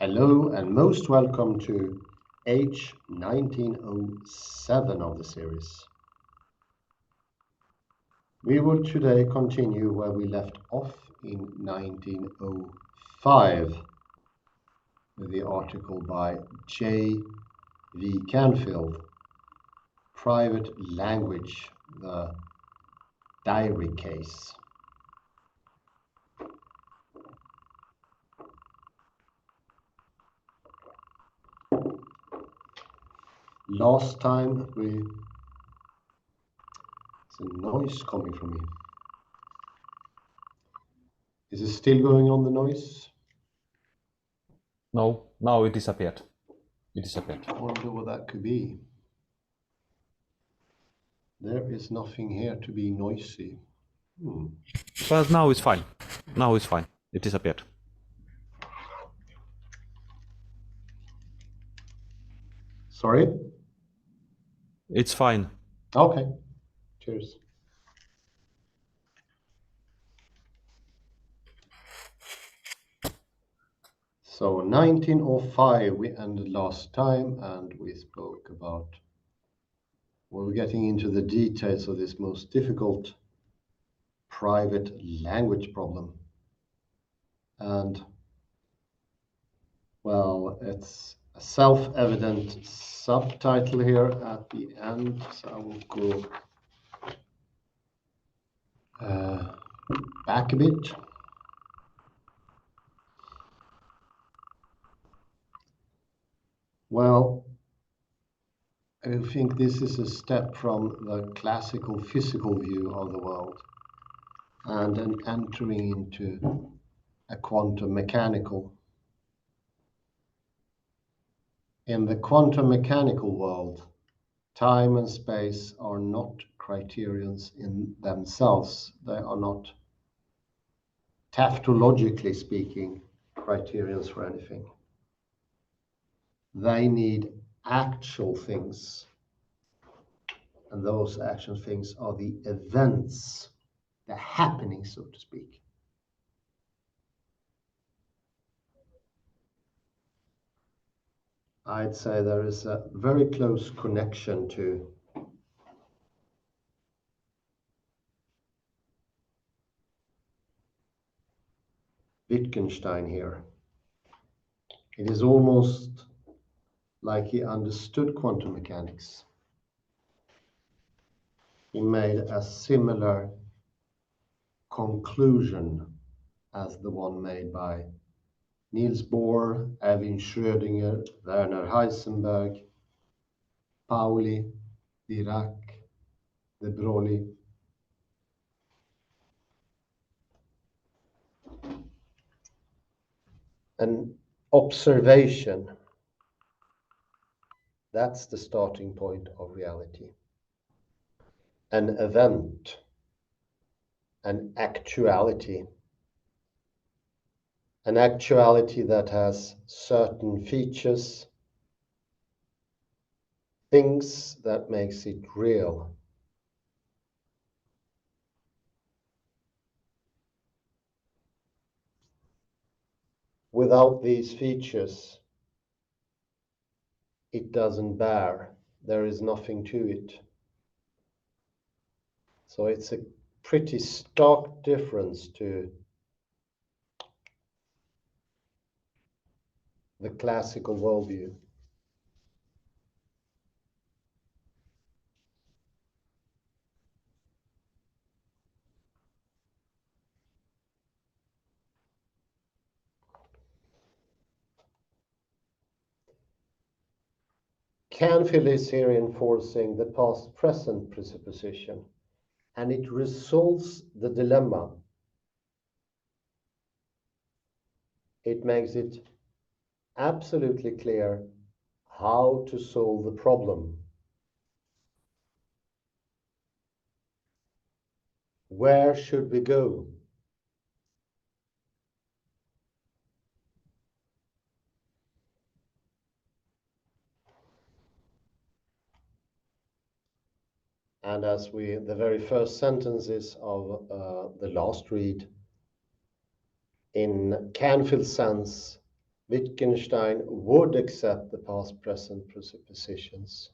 Hello and most welcome to H1907 of the series. We will today continue where we left off in 1905 with the article by J.V. Canfield, Private Language, the Diary Case. Last time there's a noise coming from me. Is it still going on, the noise? No, now it disappeared. I wonder what that could be. There is nothing here to be noisy. But now it's fine. Now it's fine. It disappeared. Sorry? It's fine. Okay. Cheers. So 1905 we ended last time, and we spoke about, well, we're getting into the details of this most difficult private language problem. And, well, it's a self-evident subtitle here at the end, so I will go back a bit. Well, I think this is a step from the classical physical view of the world and an entering into a quantum mechanical. In the quantum mechanical world, time and space are not criterions in themselves. They are not, tautologically speaking, criterions for anything. They need actual things, and those actual things are the events, the happenings, so to speak. I'd say there is a very close connection to Wittgenstein here. It is almost like he understood quantum mechanics. He made a similar conclusion as the one made by Niels Bohr, Erwin Schrödinger, Werner Heisenberg, Pauli, Dirac, de Broglie. An observation, that's the starting point of reality. An event, an actuality that has certain features, things that makes it real. Without these features, it doesn't bear. There is nothing to it. So it's a pretty stark difference to the classical worldview. Canfield is here enforcing the past-present presupposition, and it resolves the dilemma. It makes it absolutely clear how to solve the problem. Where should we go? And as the very first sentences of the last read, in Canfield's sense, Wittgenstein would accept the past-present presuppositions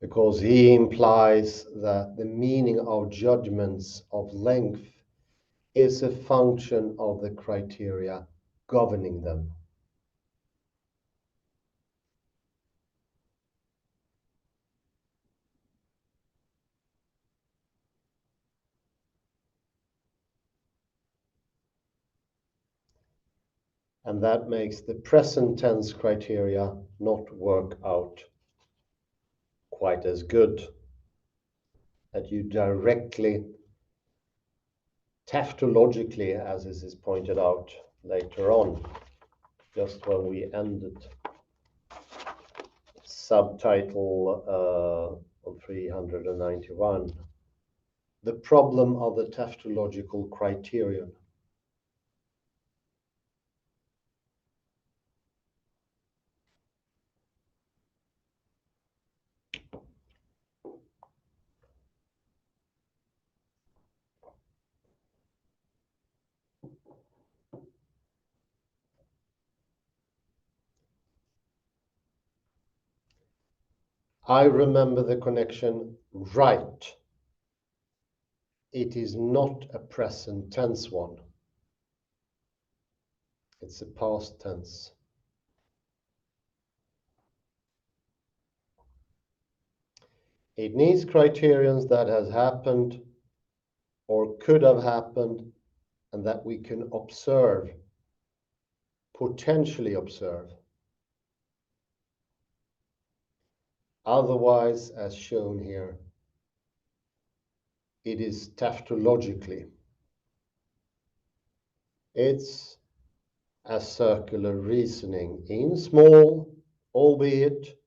because he implies that the meaning of judgments of length is a function of the criteria governing them. And that makes the present tense criteria not work out quite as good. That you directly, tautologically, as this is pointed out later on, just when we ended subtitle on 391, the problem of the tautological criterion. I remember the connection right. It is not a present tense one. It's a past tense. It needs criterions that has happened or could have happened and that we can observe, potentially observe. Otherwise, as shown here, it is tautologically. It's a circular reasoning in small, albeit,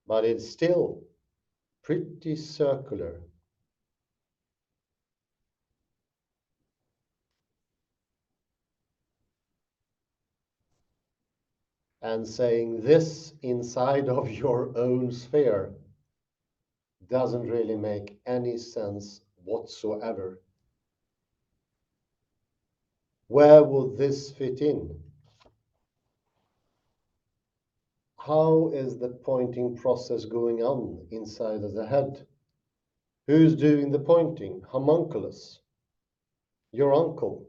but it's still pretty circular. And saying this inside of your own sphere doesn't really make any sense whatsoever. Where would this fit in? How is the pointing process going on inside of the head? Who's doing the pointing? Homunculus? Your uncle?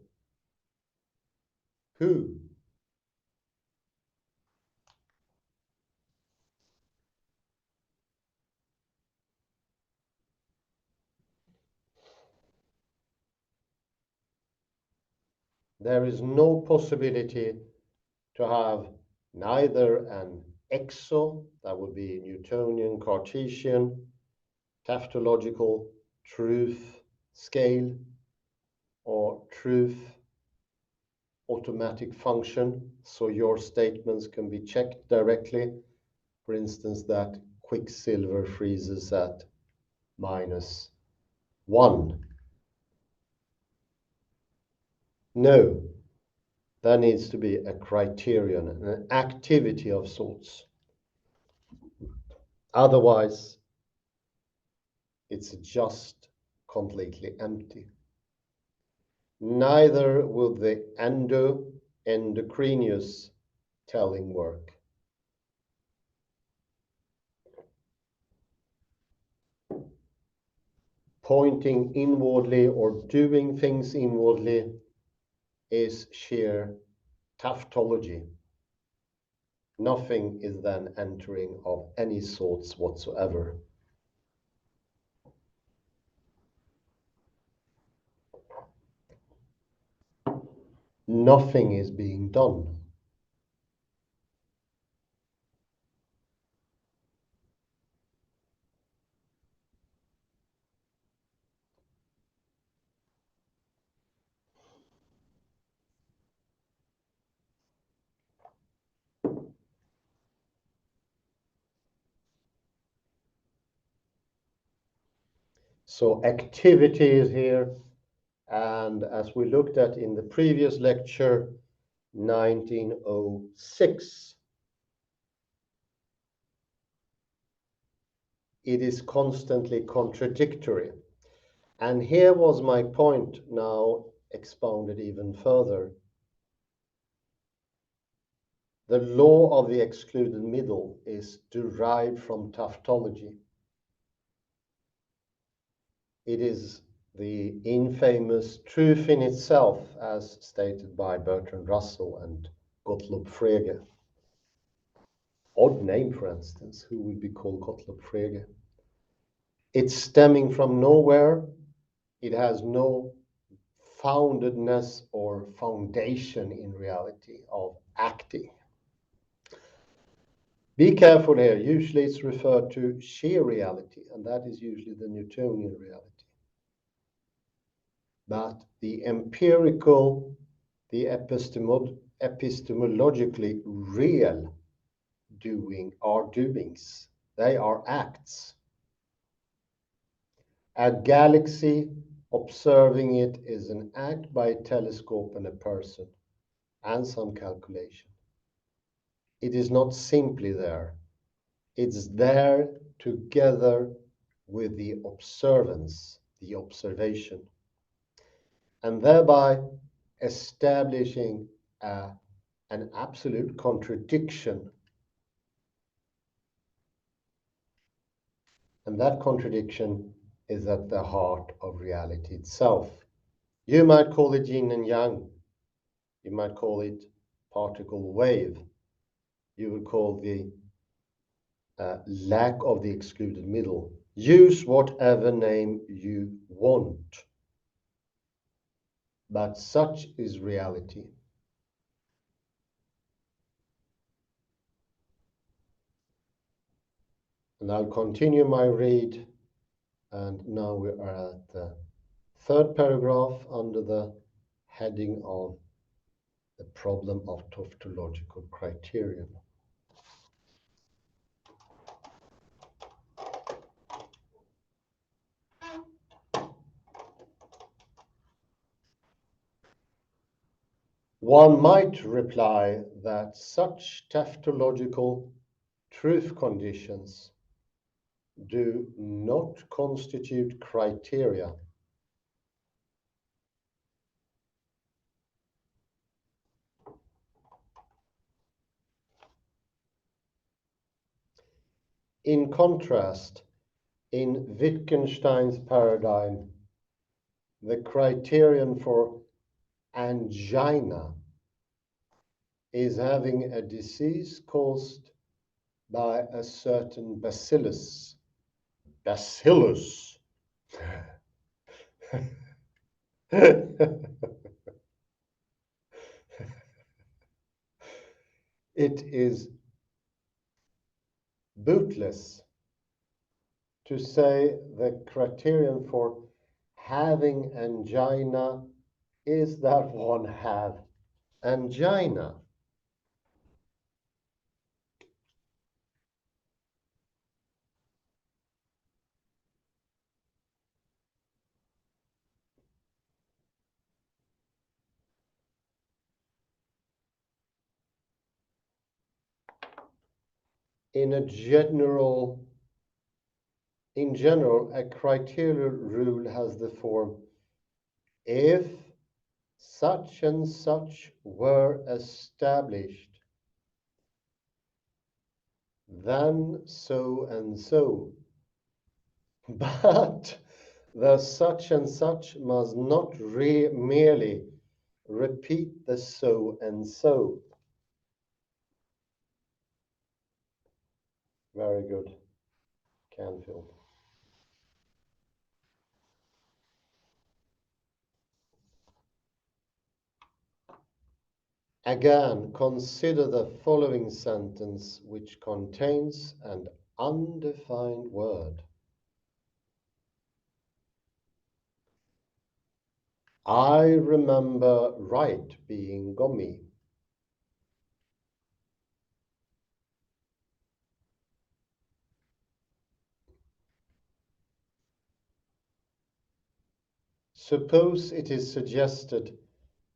Who? There is no possibility to have neither an exo, that would be Newtonian, Cartesian, tautological truth scale, or truth automatic function, so your statements can be checked directly. For instance, that quicksilver freezes at -1. No, there needs to be a criterion, an activity of sorts. Otherwise, it's just completely empty. Neither will the endocrinous telling work. Pointing inwardly or doing things inwardly is sheer tautology. Nothing is then entering of any sorts whatsoever. Nothing is being done. So activity is here, and as we looked at in the previous lecture, 1906, it is constantly contradictory. And here was my point now expounded even further. The law of the excluded middle is derived from tautology. It is the infamous truth in itself, as stated by Bertrand Russell and Gottlob Frege. Odd name, for instance, who would be called Gottlob Frege? It's stemming from nowhere. It has no foundedness or foundation in reality of acting. Be careful here. Usually it's referred to sheer reality, and that is usually the Newtonian reality. But the empirical, the epistemologically real doing are doings. They are acts. A galaxy, observing it is an act by a telescope and a person, and some calculation. It is not simply there. It's there together with the observance, the observation, and thereby establishing an absolute contradiction. And that contradiction is at the heart of reality itself. You might call it yin and yang. You might call it particle wave. You would call the lack of the excluded middle. Use whatever name you want. But such is reality. And I'll continue my read. And now we are at the third paragraph under the heading of the problem of tautological criterion. One might reply that such tautological truth conditions do not constitute criteria. In contrast, in Wittgenstein's paradigm, the criterion for angina is having a disease caused by a certain bacillus. Bacillus. It is bootless to say the criterion for having angina is that one have angina. In general, a criterion rule has the form if such and such were established, then so and so. But the such and such must not merely repeat the so and so. Very good, Canfield. Again, consider the following sentence, which contains an undefined word. I remember right being gummy. Suppose it is suggested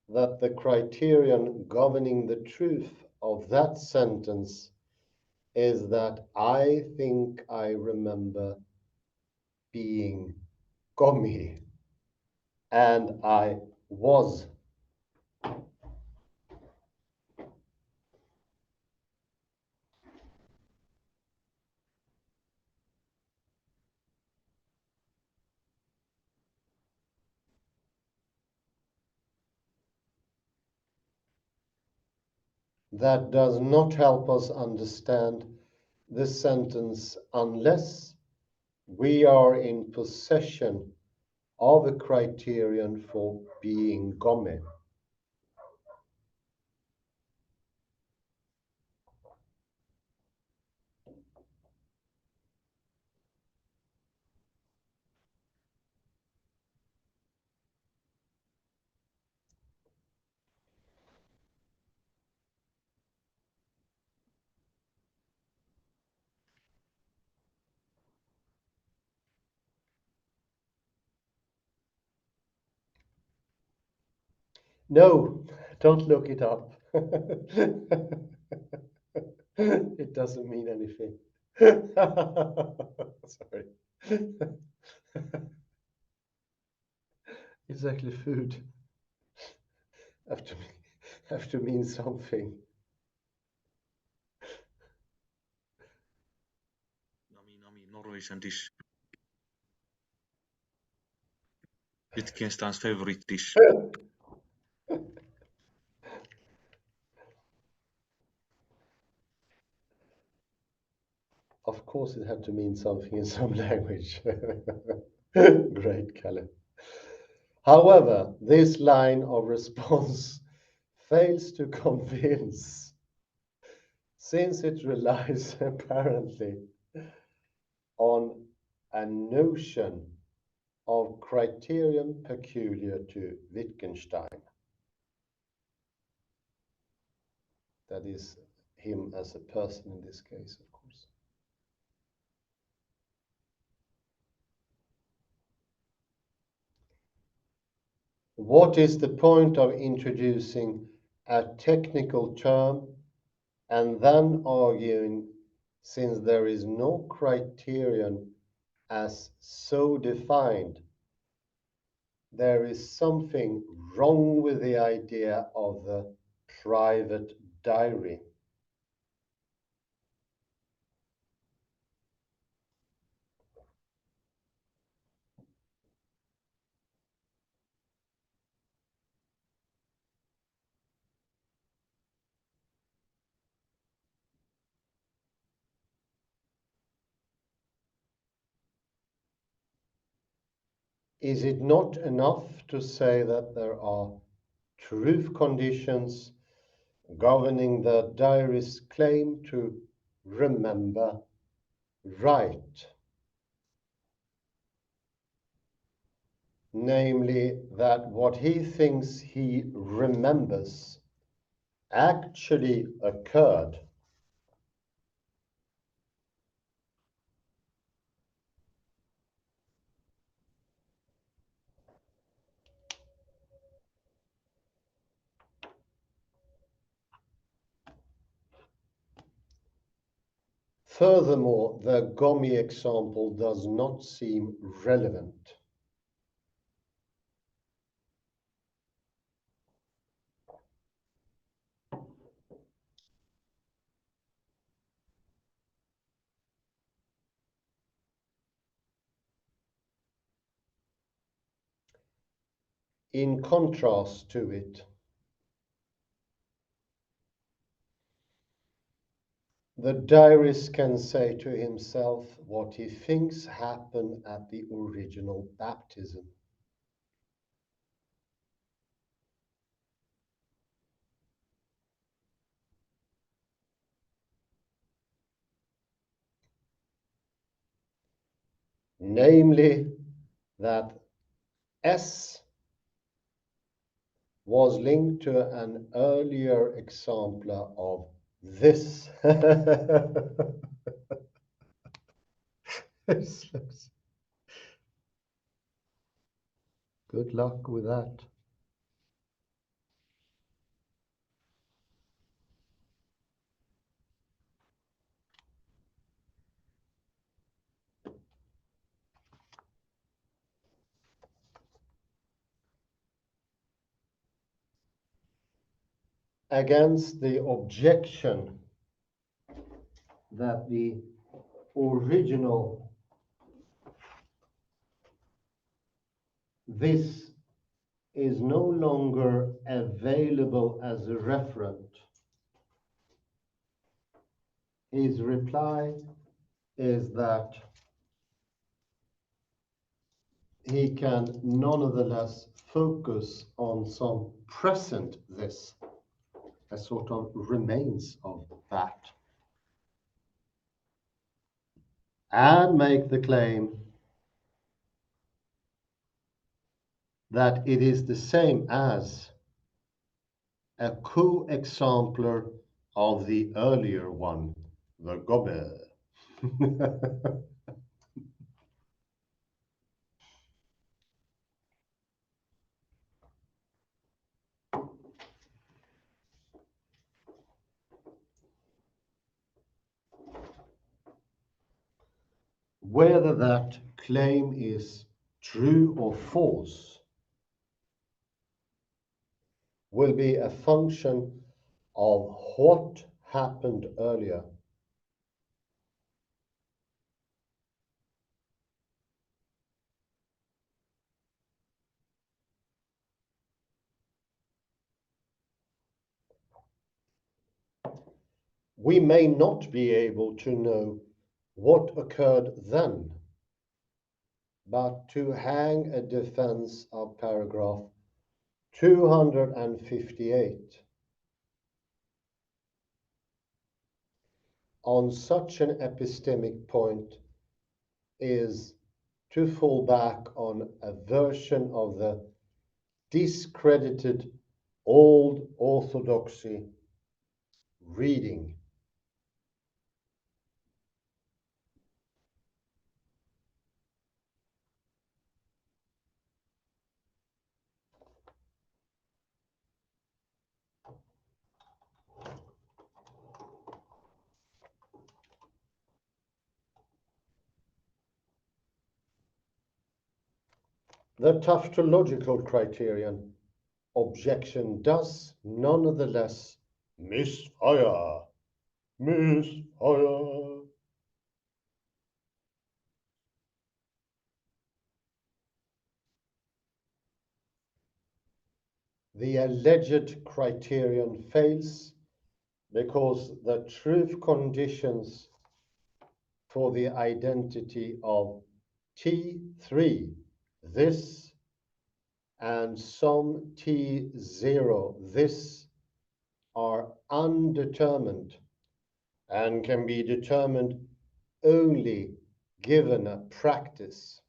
that the criterion governing the truth of that sentence is that I think I remember being gummy, and I was. That does not help us understand the sentence unless we are in possession of a criterion for being gomme. No, don't look it up. It doesn't mean anything. Sorry. It's actually food. Have to mean something. Norwegian dish. Wittgenstein's favorite dish. Of course, it had to mean something in some language. Great, Kalle. However, this line of response fails to convince, since it relies apparently on a notion of criterion peculiar to Wittgenstein. That is him as a person in this case, of course. What is the point of introducing a technical term and then arguing, since there is no criterion as so defined, there is something wrong with the idea of the private diary? Is it not enough to say that there are truth conditions governing the diarist's claim to remember right? Namely, that what he thinks he remembers actually occurred. Furthermore, the Gomi example does not seem relevant. In contrast to it, the diarist can say to himself what he thinks happened at the original baptism. Namely, that S was linked to an earlier example of this. Good luck with that. Against the objection that the original this is no longer available as a referent, His reply is that he can nonetheless focus on some present this, a sort of remains of that, and make the claim that it is the same as a co-exemplar of the earlier one, the gobbe. Whether that claim is true or false will be a function of what happened earlier. We may not be able to know what occurred then, but to hang a defense of paragraph 258 on such an epistemic point is to fall back on a version of the discredited old orthodoxy reading. The tautological criterion objection does nonetheless misfire. Misfire. The alleged criterion fails because the truth conditions for the identity of T3, this, and some T0, this, are undetermined and can be determined only given a practice.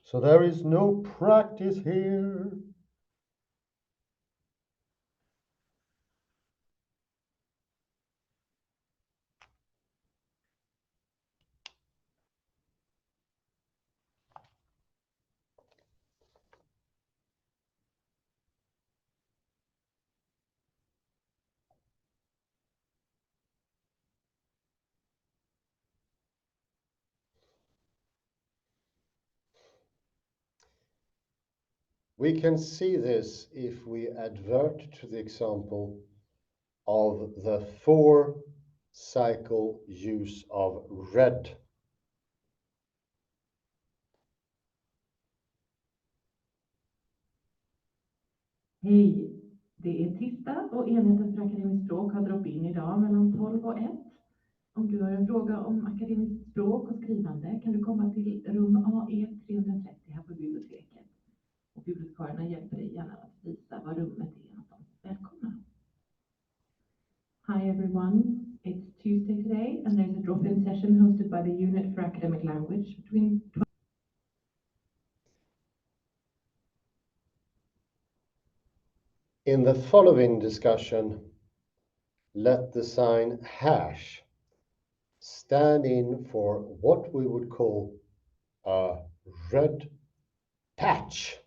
So there is no practice here. We can see this if we advert to the example of the 4-cycle use of red. Hej, det är tisdag och enheten för akademiskt språk har drop-in idag mellan 12 och 1. Om du har en fråga om akademiskt språk och skrivande kan du komma till rum AE 330 här på biblioteket. Och bibliotekarierna hjälper dig gärna att visa vad rummet är någonstans. Välkomna! Hi everyone, it's Tuesday today and there's a drop-in session hosted by the Unit for Academic Language between In the following discussion, let the sign hash stand in for what we would call a red patch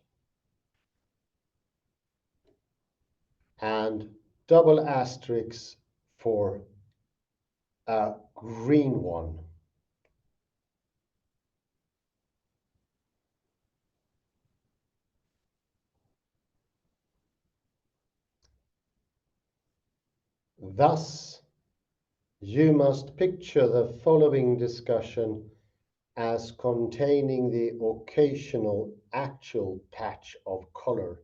and double asterisks for a green one. Thus, you must picture the following discussion as containing the occasional actual patch of color.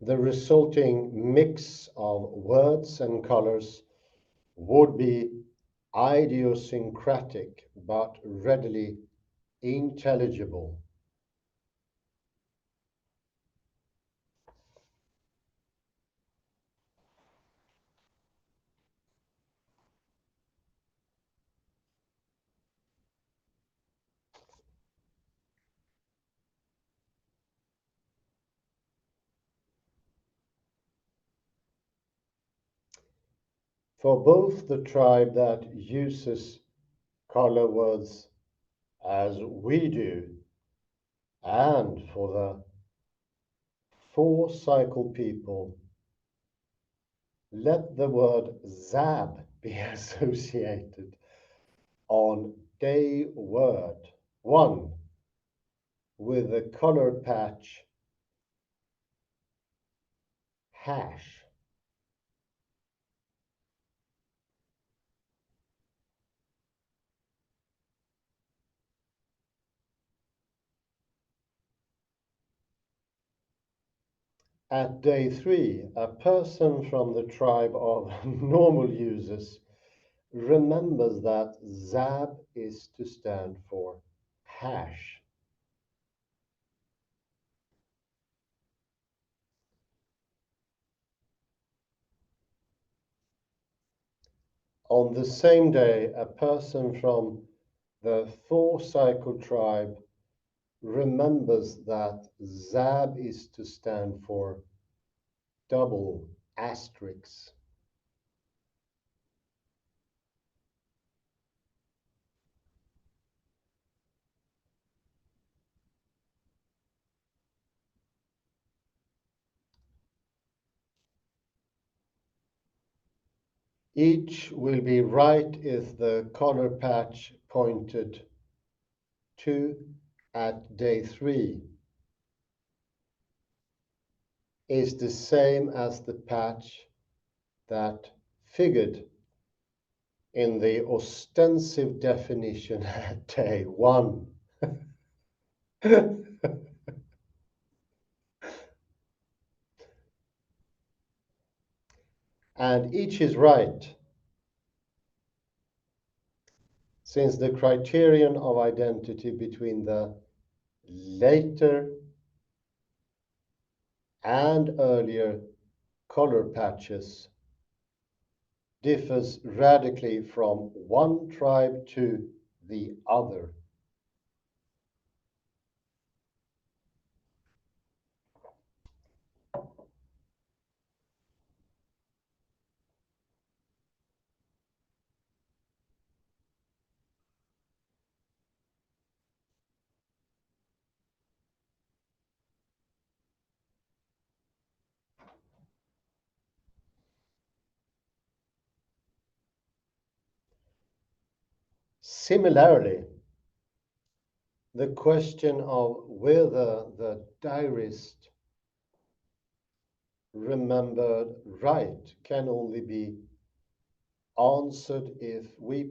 the resulting mix of words and colors would be idiosyncratic but readily intelligible. For both the tribe that uses color words as we do, and for the four-cycle people, let the word zab be associated on day one with the color patch hash. At day 3, a person from the tribe of normal users remembers that zab is to stand for hash. On the same day, a person from the four-cycle tribe remembers that zab is to stand for double asterisk. Each will be right if the color patch pointed to at day 3 is the same as the patch that figured in the ostensive definition at day 1. And each is right, since the criterion of identity between the later and earlier color patches differs radically from one tribe to the other. Similarly, the question of whether the diarist remembered right can only be answered if we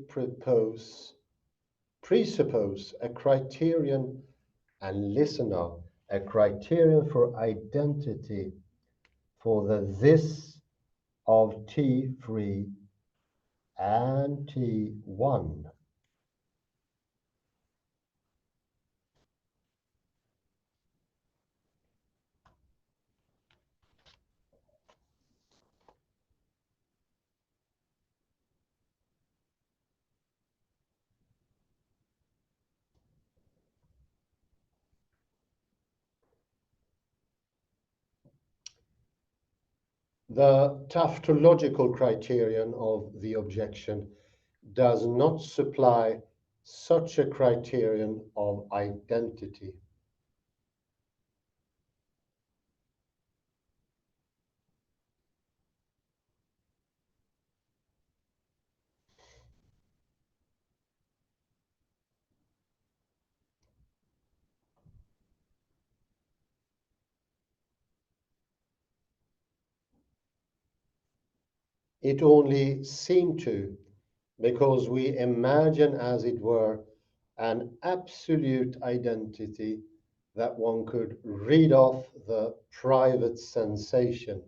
presuppose a criterion, and listen now, a criterion for identity for the this of T3 and T1. The tautological criterion of the objection does not supply such a criterion of identity. It only seemed to, because we imagine, as it were, an absolute identity that one could read off the private sensation.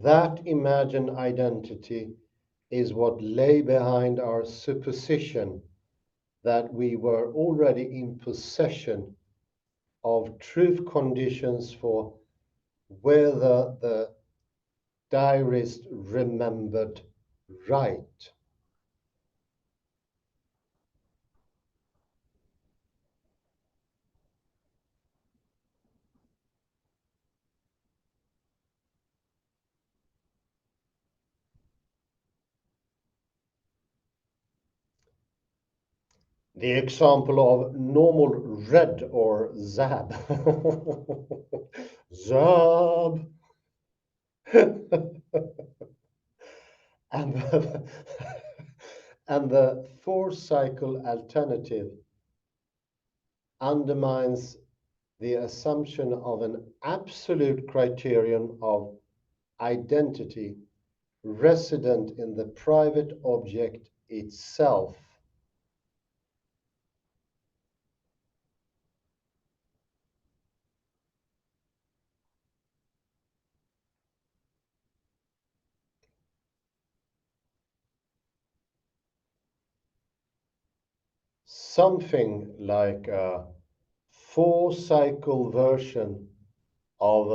That imagined identity is what lay behind our supposition that we were already in possession of truth conditions for whether the diarist remembered right. The example of normal red or zab. Zab. and the, and the four-cycle alternative undermines the assumption of an absolute criterion of identity resident in the private object itself. Something like a four-cycle version of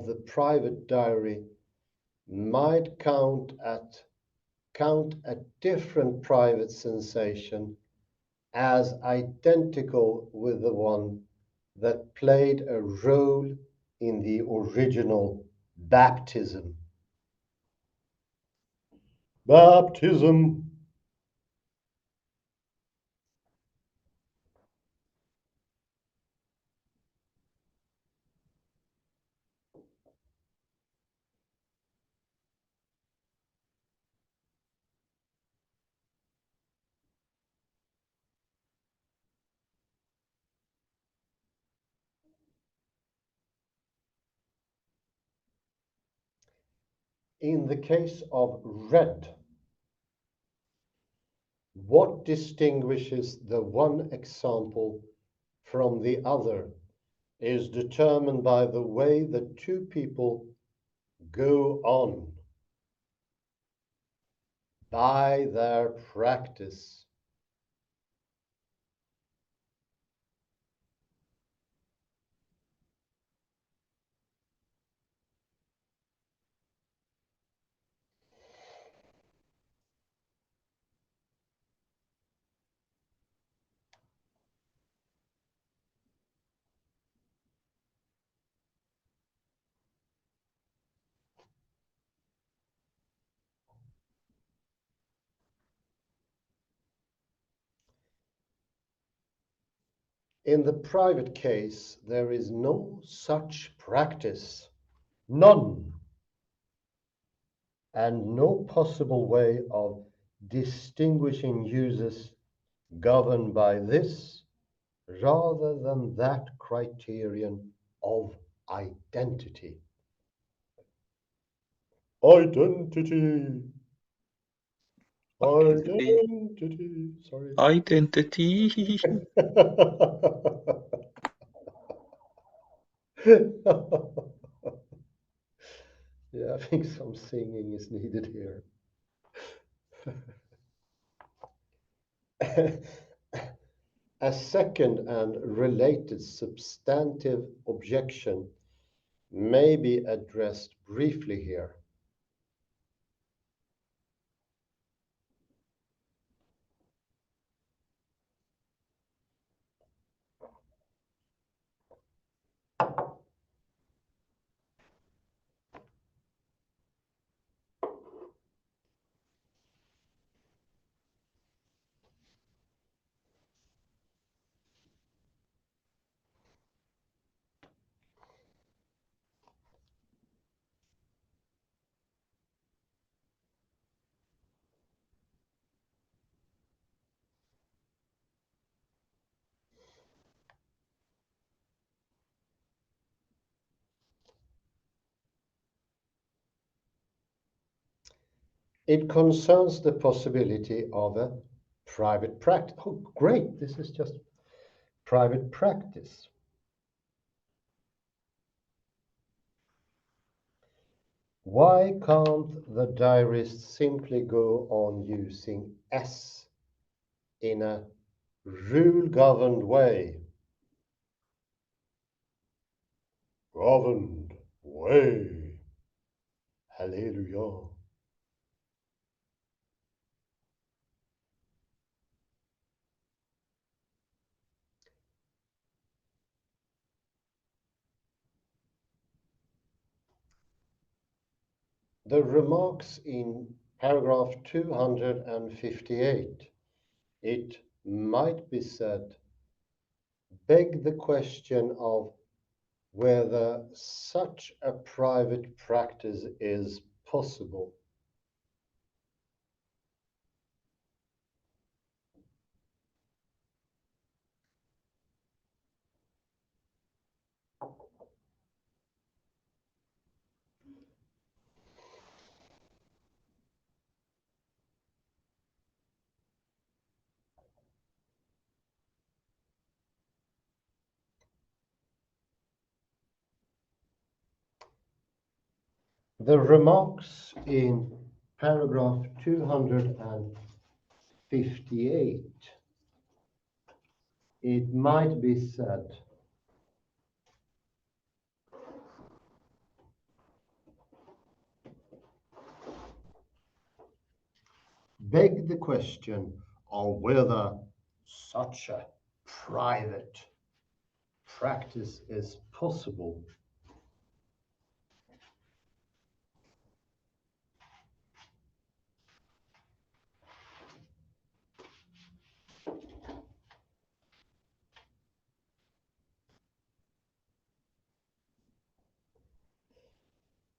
the private diary might count a different private sensation as identical with the one that played a role in the original baptism. Baptism. In the case of red, what distinguishes the one example from the other is determined by the way the two people go on, by their practice. In the private case, there is no such practice, none, and no possible way of distinguishing users governed by this rather than that criterion of identity. Identity. Identity. Sorry. Identity. Yeah, I think some singing is needed here. A second and related substantive objection may be addressed briefly here. It concerns the possibility of a private practice. Oh, great, this is just private practice. Why can't the diarist simply go on using S in a rule-governed way? Governed way. Hallelujah. The remarks in paragraph 258, it might be said, beg the question of whether such a private practice is possible. The remarks in paragraph 258, it might be said, beg the question of whether such a private practice is possible.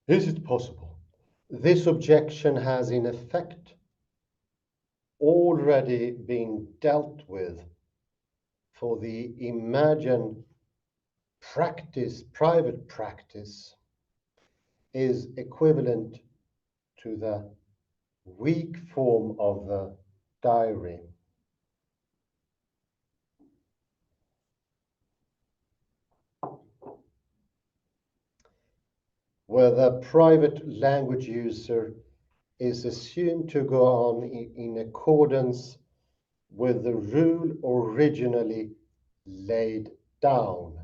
Is it possible? This objection has in effect already been dealt with for the imagined practice, private practice, is equivalent to the weak form of the diary. Where the private language user is assumed to go on in accordance with the rule originally laid down.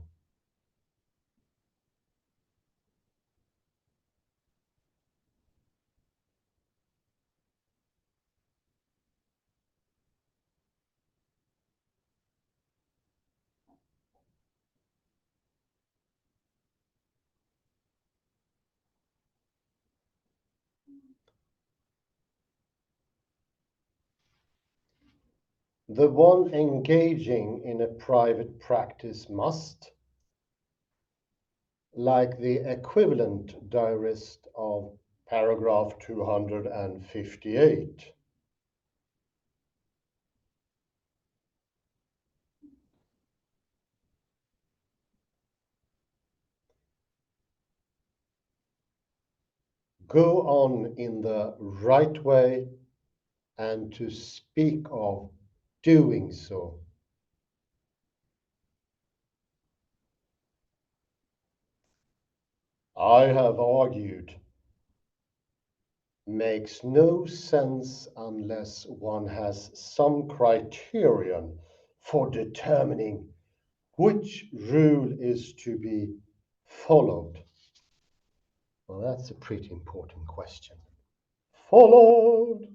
The one engaging in a private practice must, like the equivalent diarist of paragraph 258, go on in the right way and to speak of doing so. I have argued makes no sense unless one has some criterion for determining which rule is to be followed. Well, that's a pretty important question. Followed.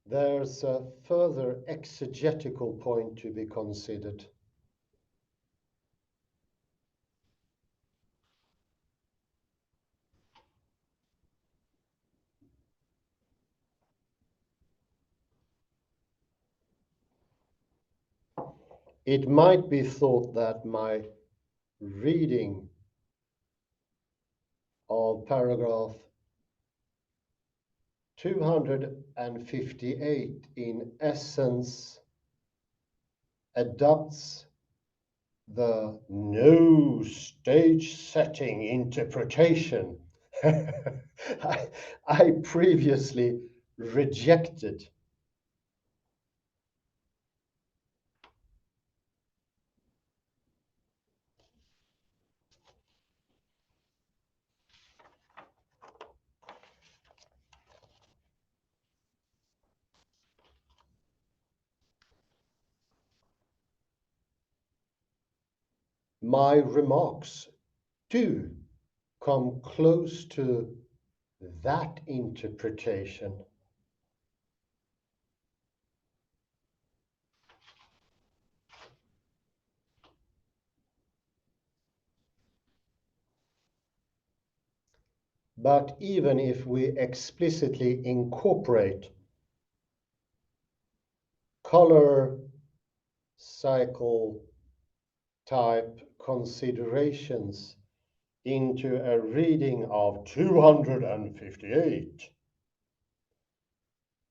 There's a further exegetical point to be considered. It might be thought that my reading of paragraph 258 in essence adopts the no stage setting interpretation I previously rejected. My remarks do come close to that interpretation. But even if we explicitly incorporate color cycle type considerations into a reading of 258.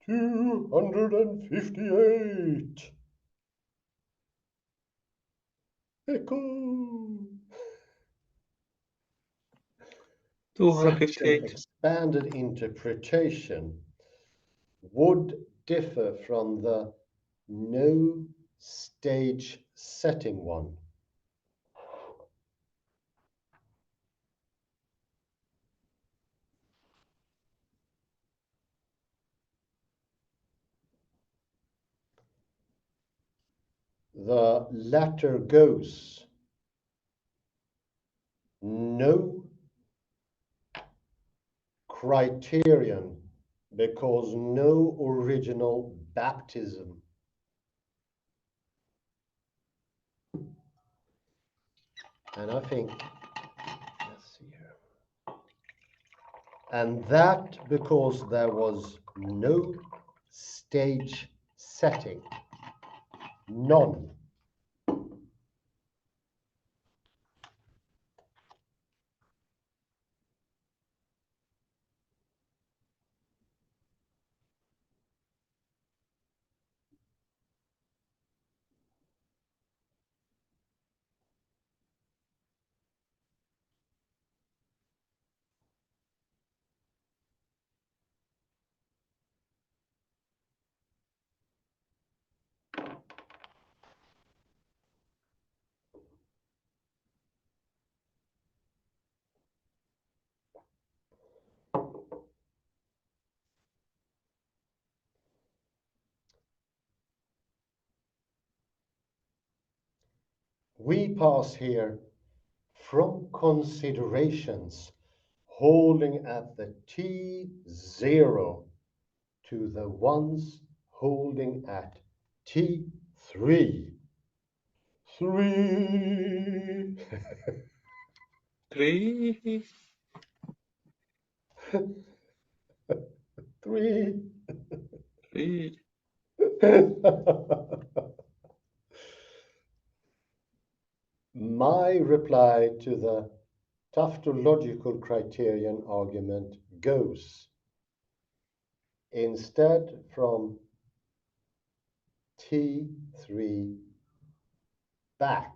258. Echo. 258. Such an expanded interpretation would differ from the no stage setting one. The latter goes no criterion because no original baptism. And I think, let's see here. And that because there was no stage setting. None. We pass here from considerations holding at the T0 to the ones holding at T3. 3. 3. 3. 3. My reply to the tautological criterion argument goes instead from T3 back.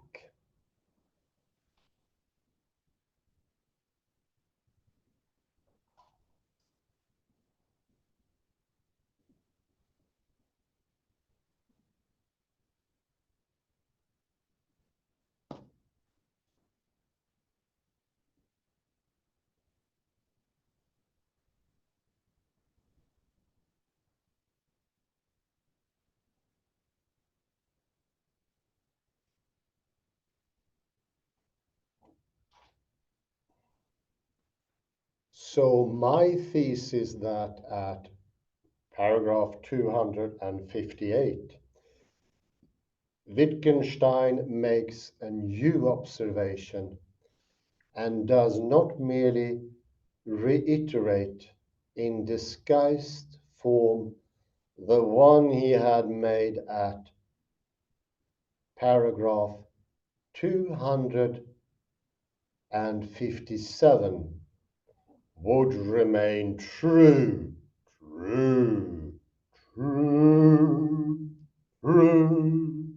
So my thesis that at paragraph 258, Wittgenstein makes a new observation and does not merely reiterate in disguised form the one he had made at paragraph 257 would remain true. true, true, true.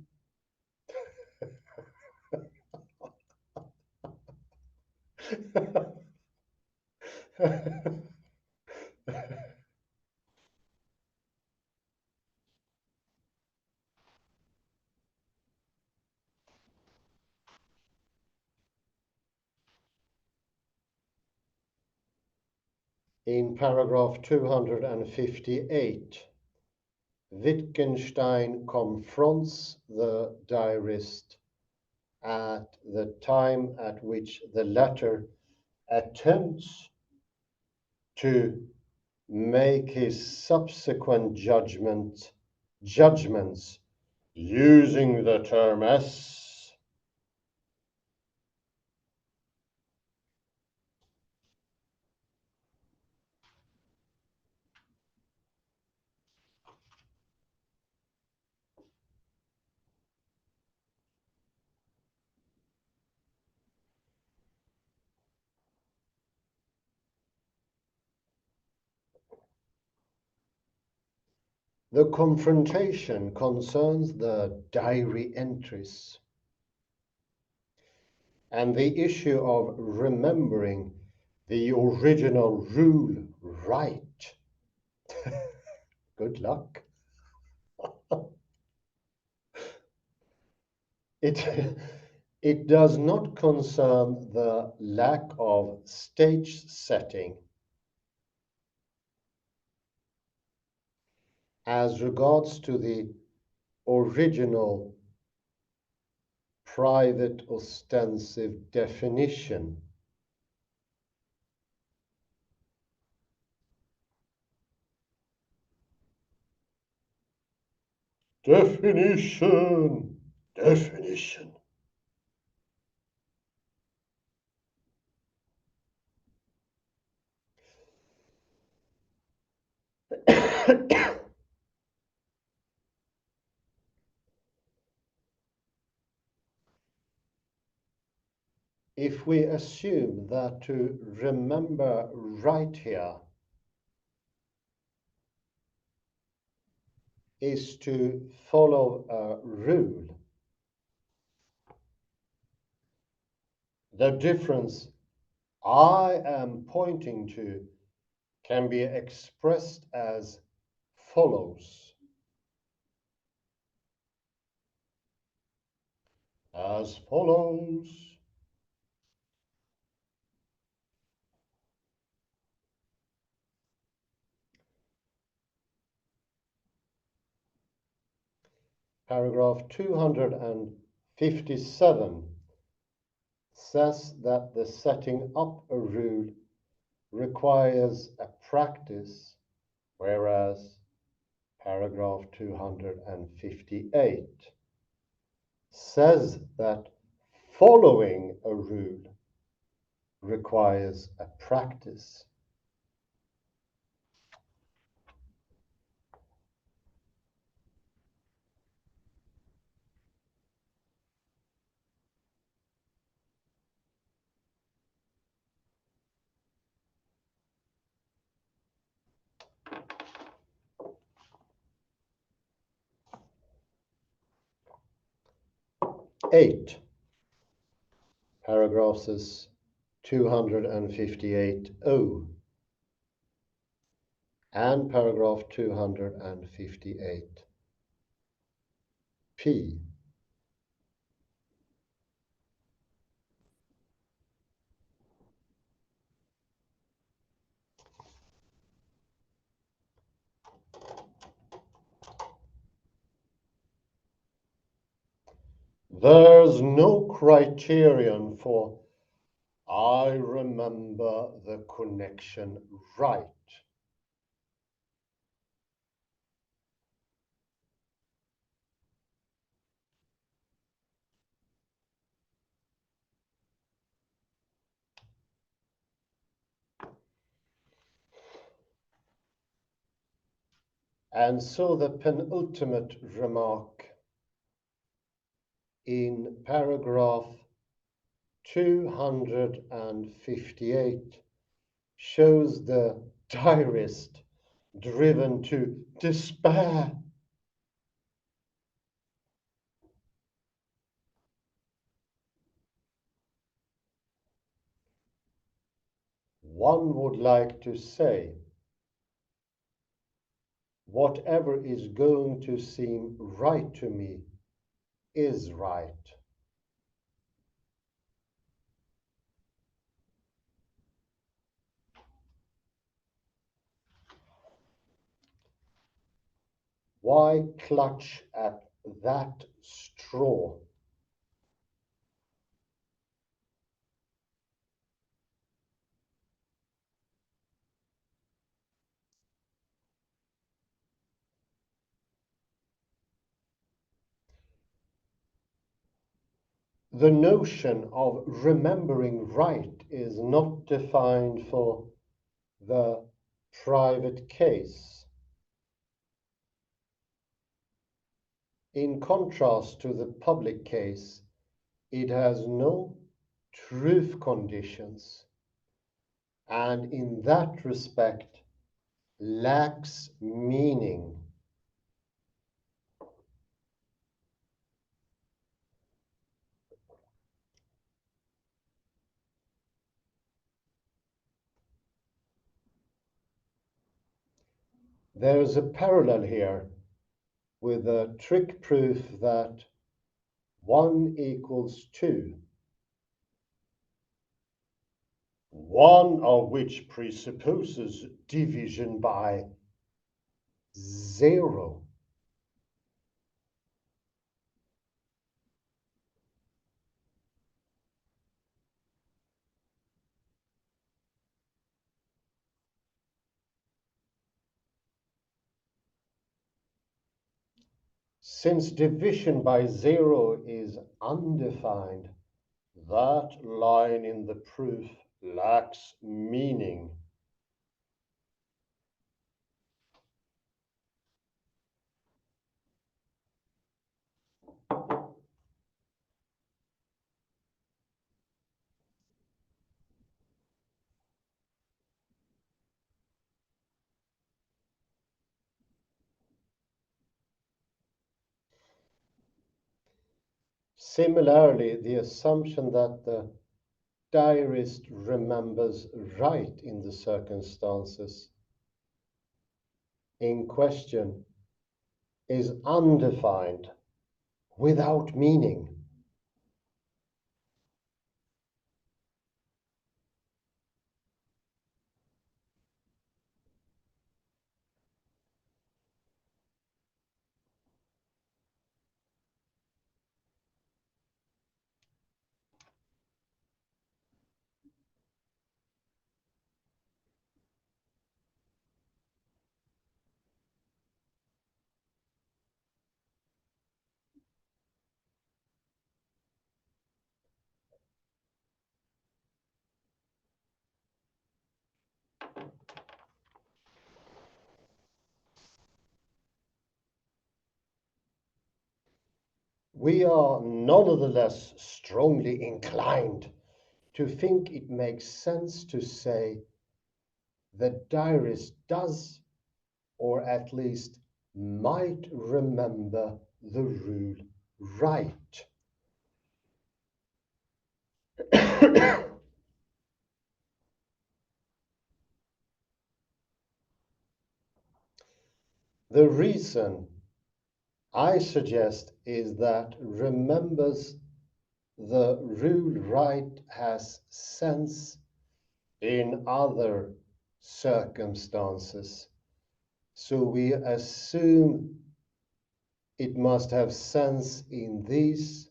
In paragraph 258, Wittgenstein confronts the diarist at the time at which the latter attempts to make his subsequent judgments using the term S. The confrontation concerns the diary entries and the issue of remembering the original rule right. Good luck. It does not concern the lack of stage setting as regards to the original private ostensive definition. Definition. If we assume that to remember right here is to follow a rule, the difference I am pointing to can be expressed as follows. As follows. Paragraph 257 says that the setting up a rule requires a practice, whereas paragraph 258 says that following a rule requires a practice. Eight, paragraphs 258O and paragraph 258P. There's no criterion for I remember the connection right. And so the penultimate remark in paragraph 258 shows the diarist driven to despair. One would like to say, whatever is going to seem right to me is right. Why clutch at that straw? The notion of remembering right is not defined for the private case. In contrast to the public case, it has no truth conditions, and in that respect lacks meaning. There is a parallel here with a trick proof that 1 equals 2, one of which presupposes division by 0. Since division by 0 is undefined, that line in the proof lacks meaning. Similarly, the assumption that the diarist remembers right in the circumstances in question is undefined, without meaning. We are nonetheless strongly inclined to think it makes sense to say the diarist does, or at least might, remember the rule right. The reason I suggest is that remembers the rule right has sense in other circumstances. So we assume it must have sense in these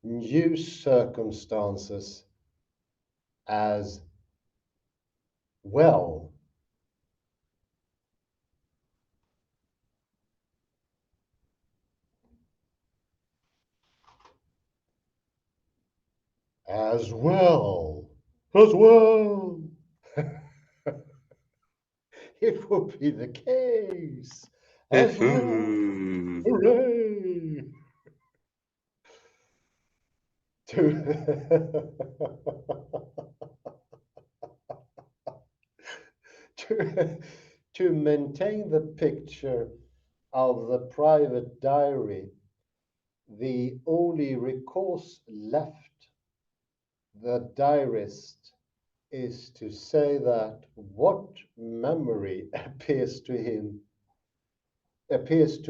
new circumstances as well. As well. As well. It would be the case. As well. Hooray! To, to, to maintain the picture of the private diary, the only recourse left the diarist is to say that what memory appears to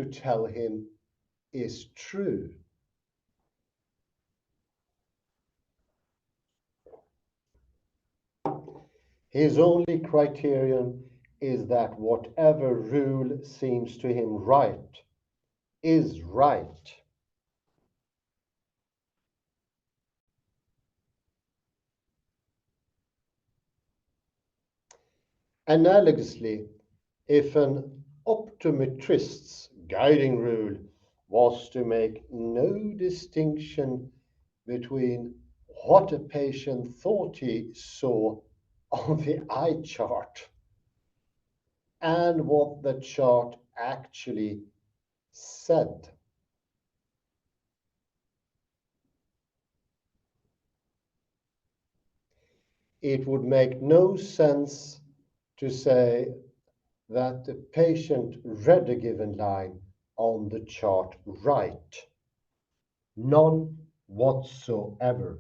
tell him is true. His only criterion is that whatever rule seems to him right is right. Analogously, if an optometrist's guiding rule was to make no distinction between what a patient thought he saw on the eye chart and what the chart actually said, it would make no sense to say that the patient read a given line on the chart right. None whatsoever.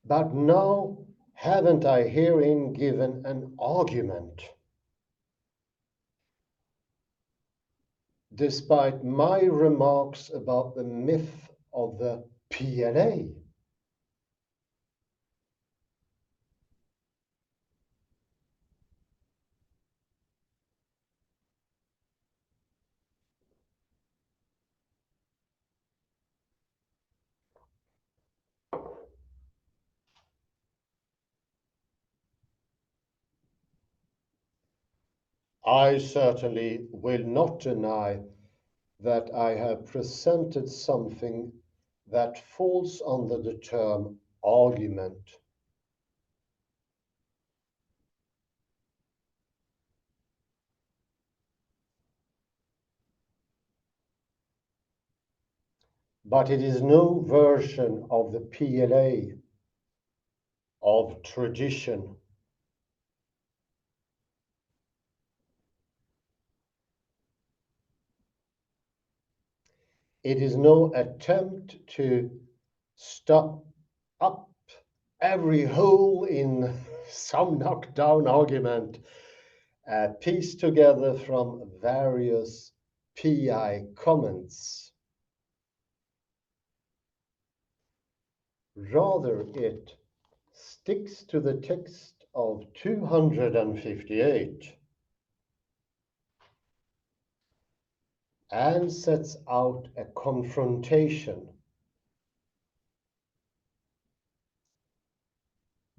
But now haven't I herein given an argument? Despite my remarks about the myth of the PLA. I certainly will not deny that I have presented something that falls under the term argument. But it is no version of the PLA of tradition. It is no attempt to stop up every hole in some knockdown argument pieced together from various PI comments. Rather, it sticks to the text of 258 and sets out a confrontation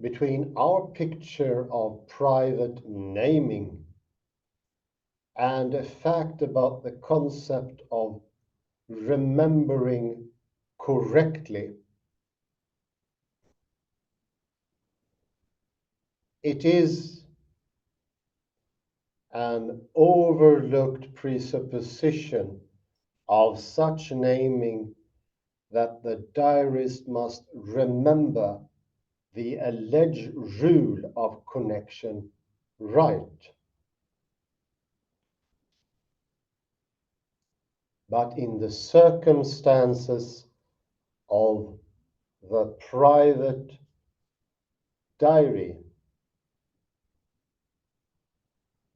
between our picture of private naming and a fact about the concept of remembering correctly. It is an overlooked presupposition of such naming that the diarist must remember the alleged rule of connection right. But in the circumstances of the private diary,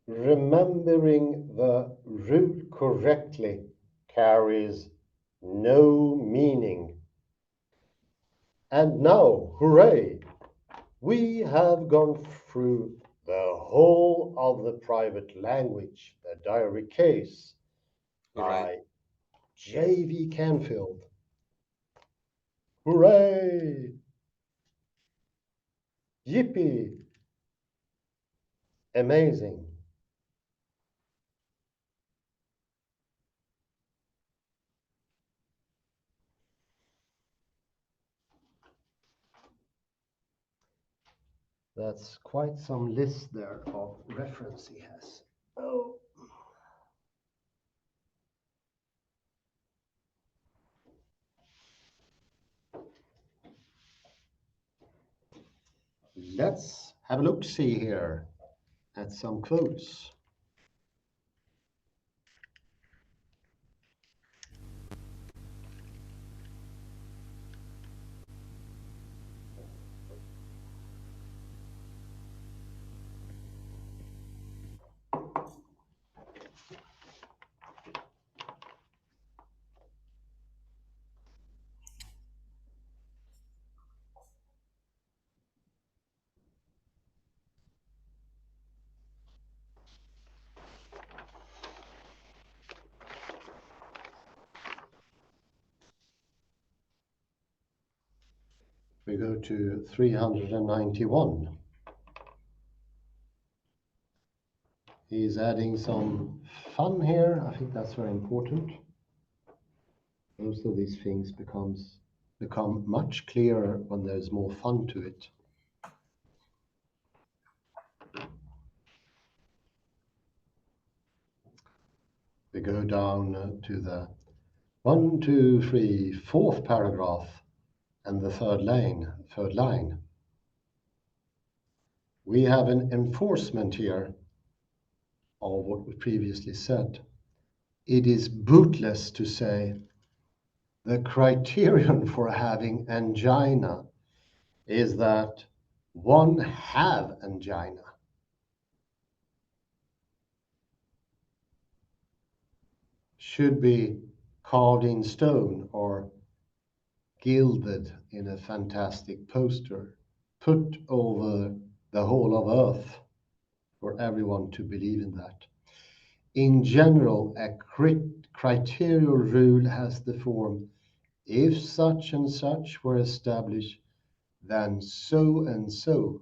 remembering the rule correctly carries no meaning. And now, hooray, we have gone through the whole of the private language, the diary case, by J.V. Canfield. Hooray! Yippee! Amazing. That's quite some list there of reference he has. Oh. Let's have a look-see here at some quotes. We go to 391. He's adding some fun here. I think that's very important. Most of these things become much clearer when there's more fun to it. We go down to the 1, 2, 3, fourth paragraph and the third line. We have an enforcement here of what we previously said. It is bootless to say the criterion for having angina is that one have angina. Should be carved in stone or gilded in a fantastic poster, put over the whole of earth for everyone to believe in that. In general, a criterial rule has the form, if such and such were established, then so and so.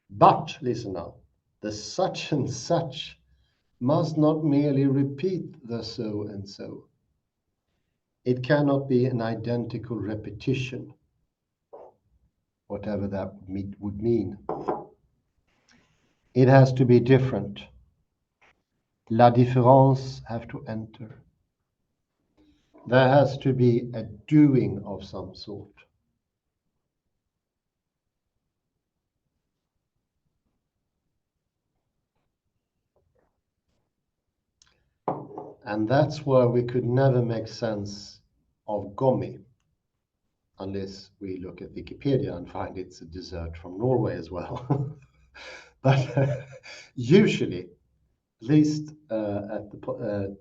But, listen now, the such and such must not merely repeat the so and so. It cannot be an identical repetition, whatever that would mean. It has to be different. La différence have to enter. There has to be a doing of some sort. And that's why we could never make sense of gommi, unless we look at Wikipedia and find it's a dessert from Norway as well. But usually, at least at the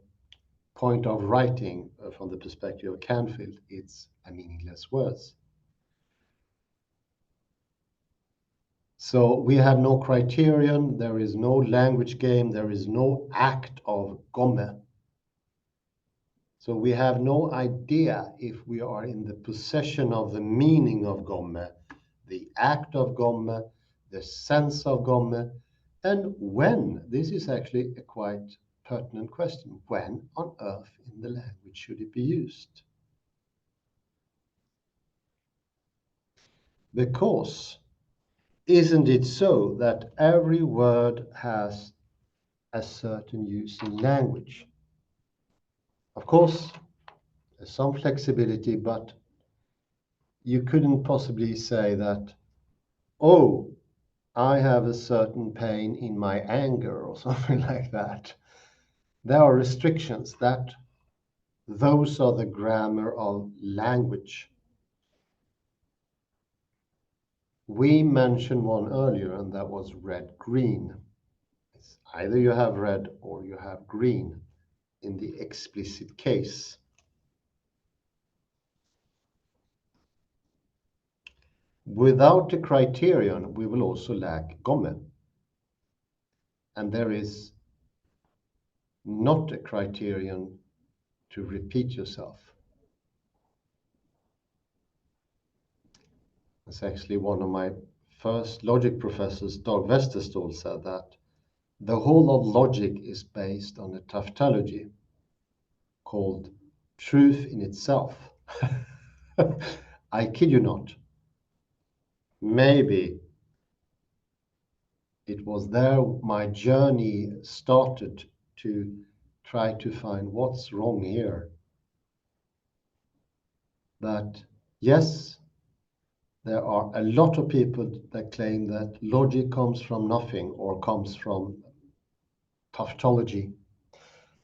point of writing from the perspective of Canfield, it's a meaningless word. So we have no criterion, there is no language game, there is no act of gomme. So we have no idea if we are in the possession of the meaning of gomme, the act of gomme, the sense of gomme, and when. This is actually a quite pertinent question. When on earth in the language should it be used? Because isn't it so that every word has a certain use in language? Of course, there's some flexibility, but you couldn't possibly say that, oh, I have a certain pain in my anger or something like that. There are restrictions that those are the grammar of language. We mentioned one earlier, and that was red-green. It's either you have red or you have green in the explicit case. Without a criterion, we will also lack gomme. And there is not a criterion to repeat yourself. It's actually one of my first logic professors, Dag Westerståhl, said that the whole of logic is based on a tautology called truth in itself. I kid you not. Maybe it was there my journey started to try to find what's wrong here. But yes, there are a lot of people that claim that logic comes from nothing or comes from tautology.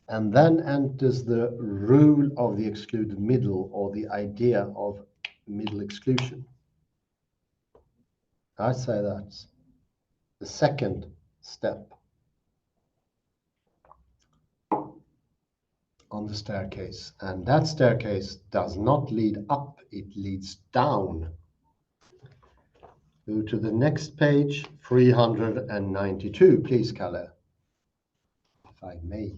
And then enters the rule of the excluded middle, or the idea of middle exclusion. I say that's the second step on the staircase. And that staircase does not lead up, it leads down. Go to the next page, 392, please, Kalle, if I may.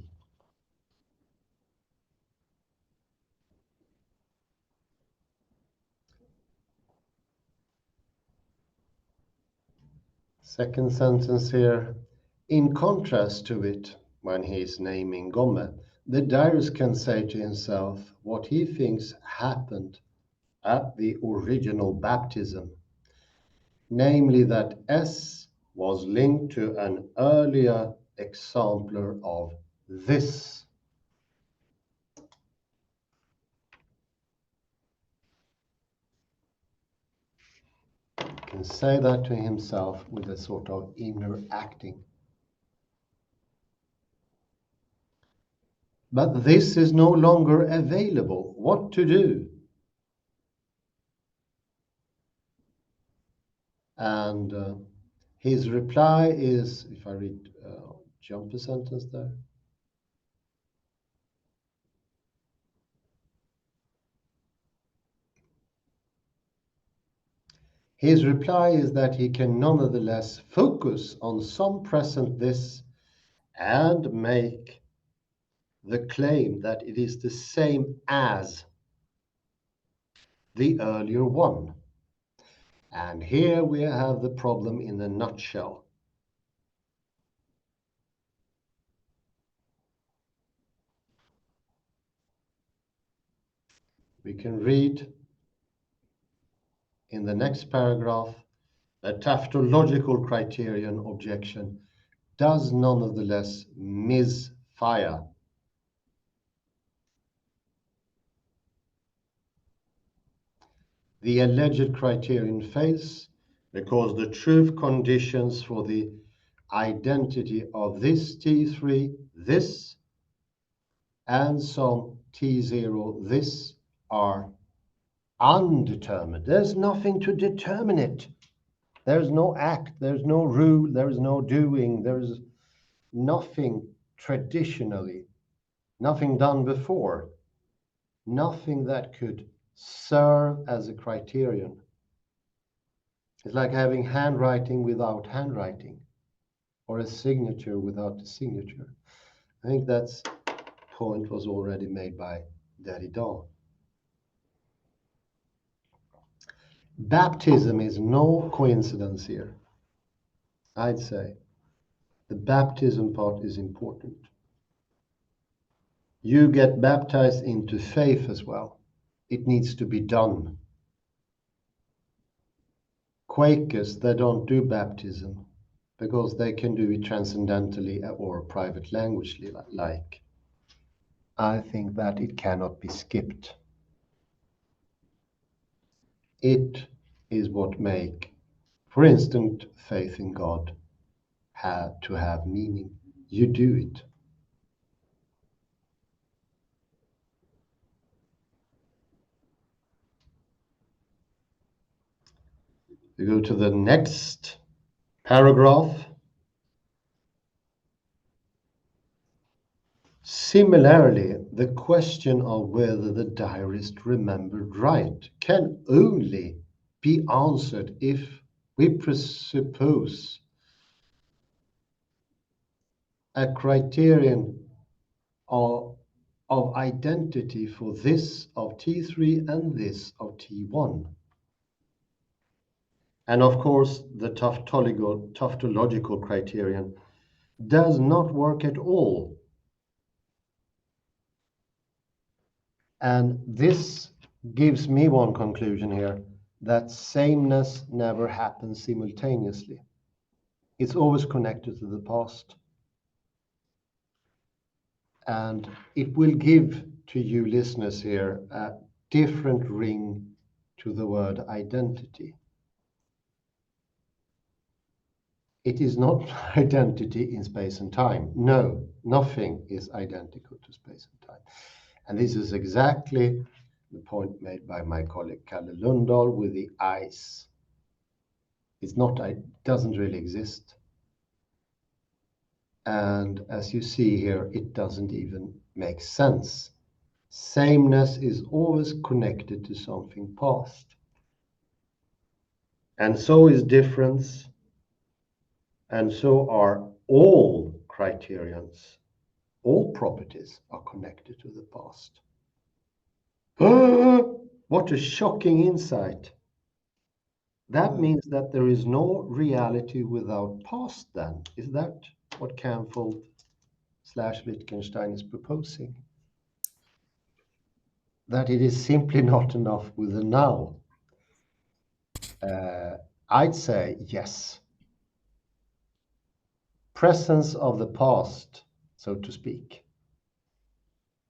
Second sentence here. In contrast to it, when he's naming Gomme, the diarist can say to himself what he thinks happened at the original baptism, namely that S was linked to an earlier exemplar of this. Can say that to himself with a sort of inner acting. But this is no longer available. What to do? And his reply is, if I read, jump a sentence there. His reply is that he can nonetheless focus on some present this and make the claim that it is the same as the earlier one. And here we have the problem in a nutshell. We can read in the next paragraph that tautological criterion objection does nonetheless misfire. The alleged criterion fails because the truth conditions for the identity of this T3, this, and some T0, this, are undetermined. There's nothing to determine it. There's no act, there's no rule, there's no doing, there's nothing traditionally, nothing done before, nothing that could serve as a criterion. It's like having handwriting without handwriting, or a signature without a signature. I think that point was already made by Derrida. Baptism is no coincidence here. I'd say the baptism part is important. You get baptized into faith as well. It needs to be done. Quakers, they don't do baptism because they can do it transcendentally or private languagely like. I think that it cannot be skipped. It is what make, for instance, faith in God to have meaning. You do it. We go to the next paragraph. Similarly, the question of whether the diarist remembered right can only be answered if we presuppose a criterion of identity for this of T3 and this of T1. And of course, the tautological criterion does not work at all. And this gives me one conclusion here, that sameness never happens simultaneously. It's always connected to the past. And it will give to you listeners here a different ring to the word identity. It is not identity in space and time. No, nothing is identical to space and time. And this is exactly the point made by my colleague Kalle Lundahl with the ice. It's not, it doesn't really exist. And as you see here, it doesn't even make sense. Sameness is always connected to something past. And so is difference. And so are all criterions. All properties are connected to the past. What a shocking insight. That means that there is no reality without past then. Is that what Canfield / Wittgenstein is proposing? That it is simply not enough with the now? I'd say yes. Presence of the past, so to speak.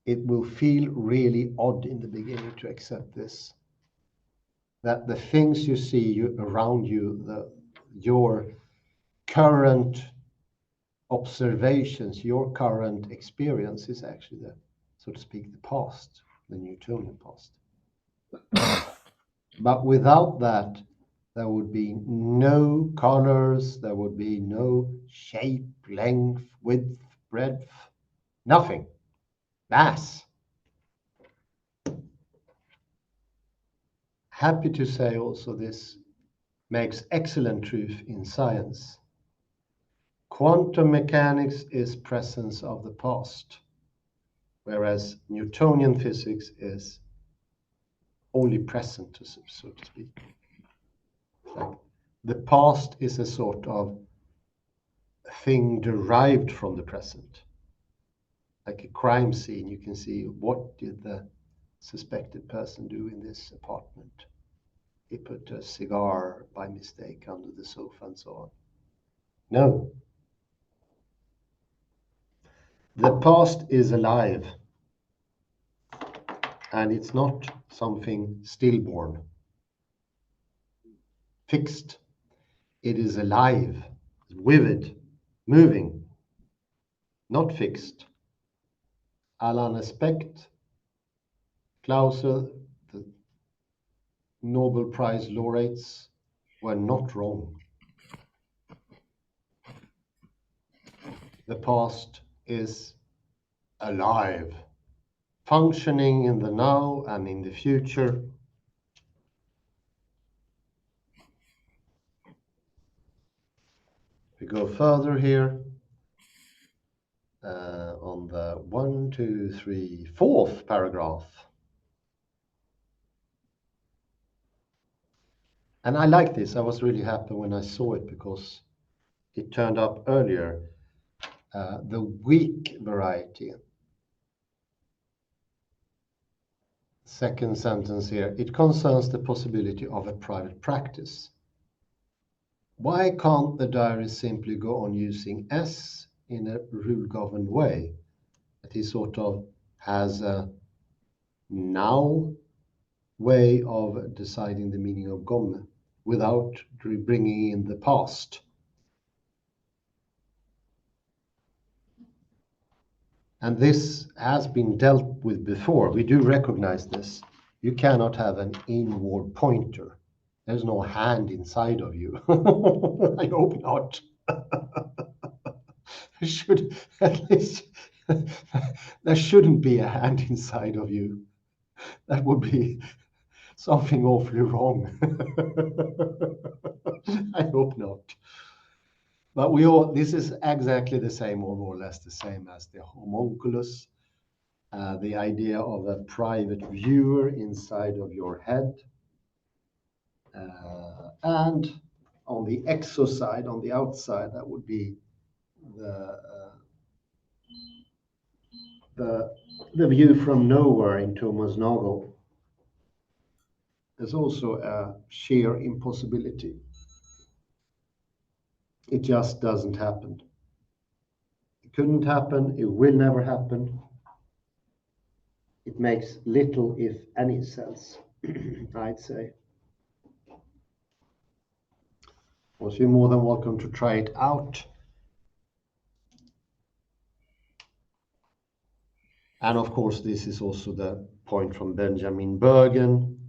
It will feel really odd in the beginning to accept this. That the things you see around you, your current observations, your current experience is actually the, so to speak, the past, the Newtonian past. But without that, there would be no colors, there would be no shape, length, width, breadth, nothing. Mass. Happy to say also this makes excellent truth in science. Quantum mechanics is presence of the past, whereas Newtonian physics is only present, so to speak. Like the past is a sort of thing derived from the present. Like a crime scene, you can see what did the suspected person do in this apartment. He put a cigar by mistake under the sofa and so on. No. The past is alive. And it's not something stillborn, fixed. It is alive, vivid, moving, not fixed. Allan Aspect, Clauser, the Nobel Prize laureates were not wrong. The past is alive, functioning in the now and in the future. We go further here on the 1, 2, 3, 4th paragraph. And I like this. I was really happy when I saw it because it turned up earlier. The weak variety. Second sentence here. It concerns the possibility of a private practice. Why can't the diarist simply go on using S in a rule-governed way? That he sort of has a now way of deciding the meaning of gomme without bringing in the past. And this has been dealt with before. We do recognize this. You cannot have an inward pointer. There's no hand inside of you. I hope not. Should at least there shouldn't be a hand inside of you. That would be something awfully wrong. I hope not. But this is exactly the same, or more or less the same as the homunculus, the idea of a private viewer inside of your head. And on the exo side, on the outside, that would be the view from nowhere in Thomas Nagel. There's also a sheer impossibility. It just doesn't happen. It couldn't happen. It will never happen. It makes little, if any, sense, I'd say. Also, you're more than welcome to try it out. And of course, this is also the point from Benjamin Bergen,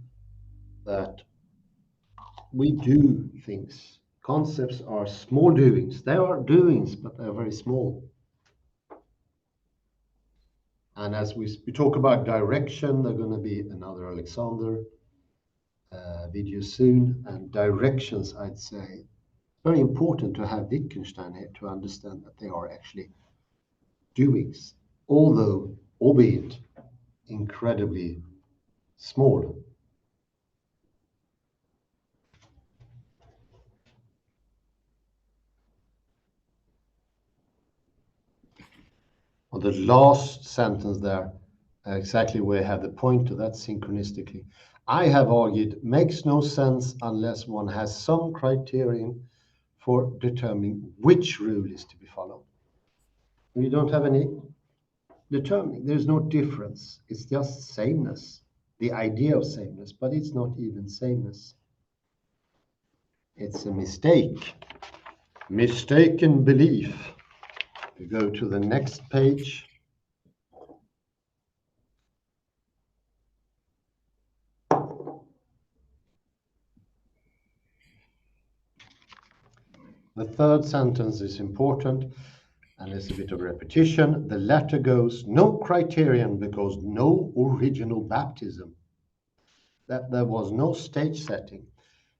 that we do things. Concepts are small doings. They are doings, but they're very small. And as we talk about direction, there's going to be another Alexander video soon. And directions, I'd say, very important to have Wittgenstein here to understand that they are actually doings, although, albeit, incredibly small. On the last sentence there, exactly where I have the pointer, that's synchronistically. I have argued makes no sense unless one has some criterion for determining which rule is to be followed. We don't have any determining. There's no difference. It's just sameness, the idea of sameness, but it's not even sameness. It's a mistake, mistaken belief. We go to the next page. The third sentence is important, and it's a bit of repetition. The letter goes, no criterion because no original baptism. That there was no stage setting.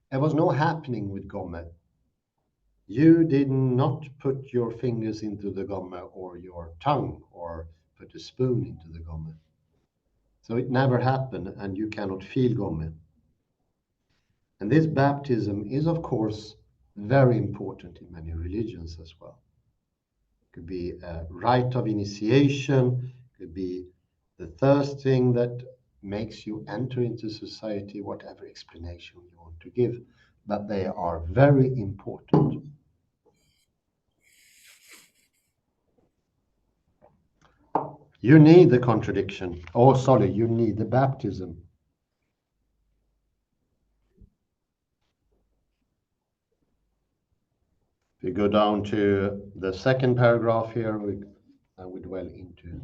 There was no happening with Gomme. You did not put your fingers into the Gomme or your tongue or put a spoon into the Gomme. So it never happened, and you cannot feel Gomme. And this baptism is, of course, very important in many religions as well. It could be a rite of initiation, it could be the first thing that makes you enter into society, whatever explanation you want to give. But they are very important. You need the contradiction. Oh, sorry, you need the baptism. If you go down to the second paragraph here, we dwell into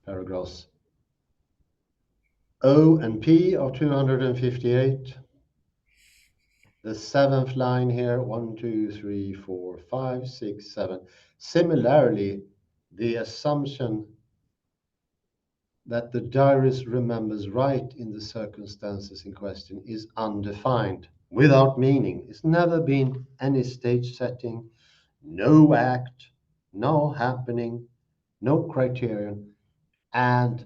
paragraphs O and P of 258. The seventh line here, 1, 2, 3, 4, 5, 6, 7. Similarly, the assumption that the diarist remembers right in the circumstances in question is undefined, without meaning. It's never been any stage setting, no act, no happening, no criterion, and,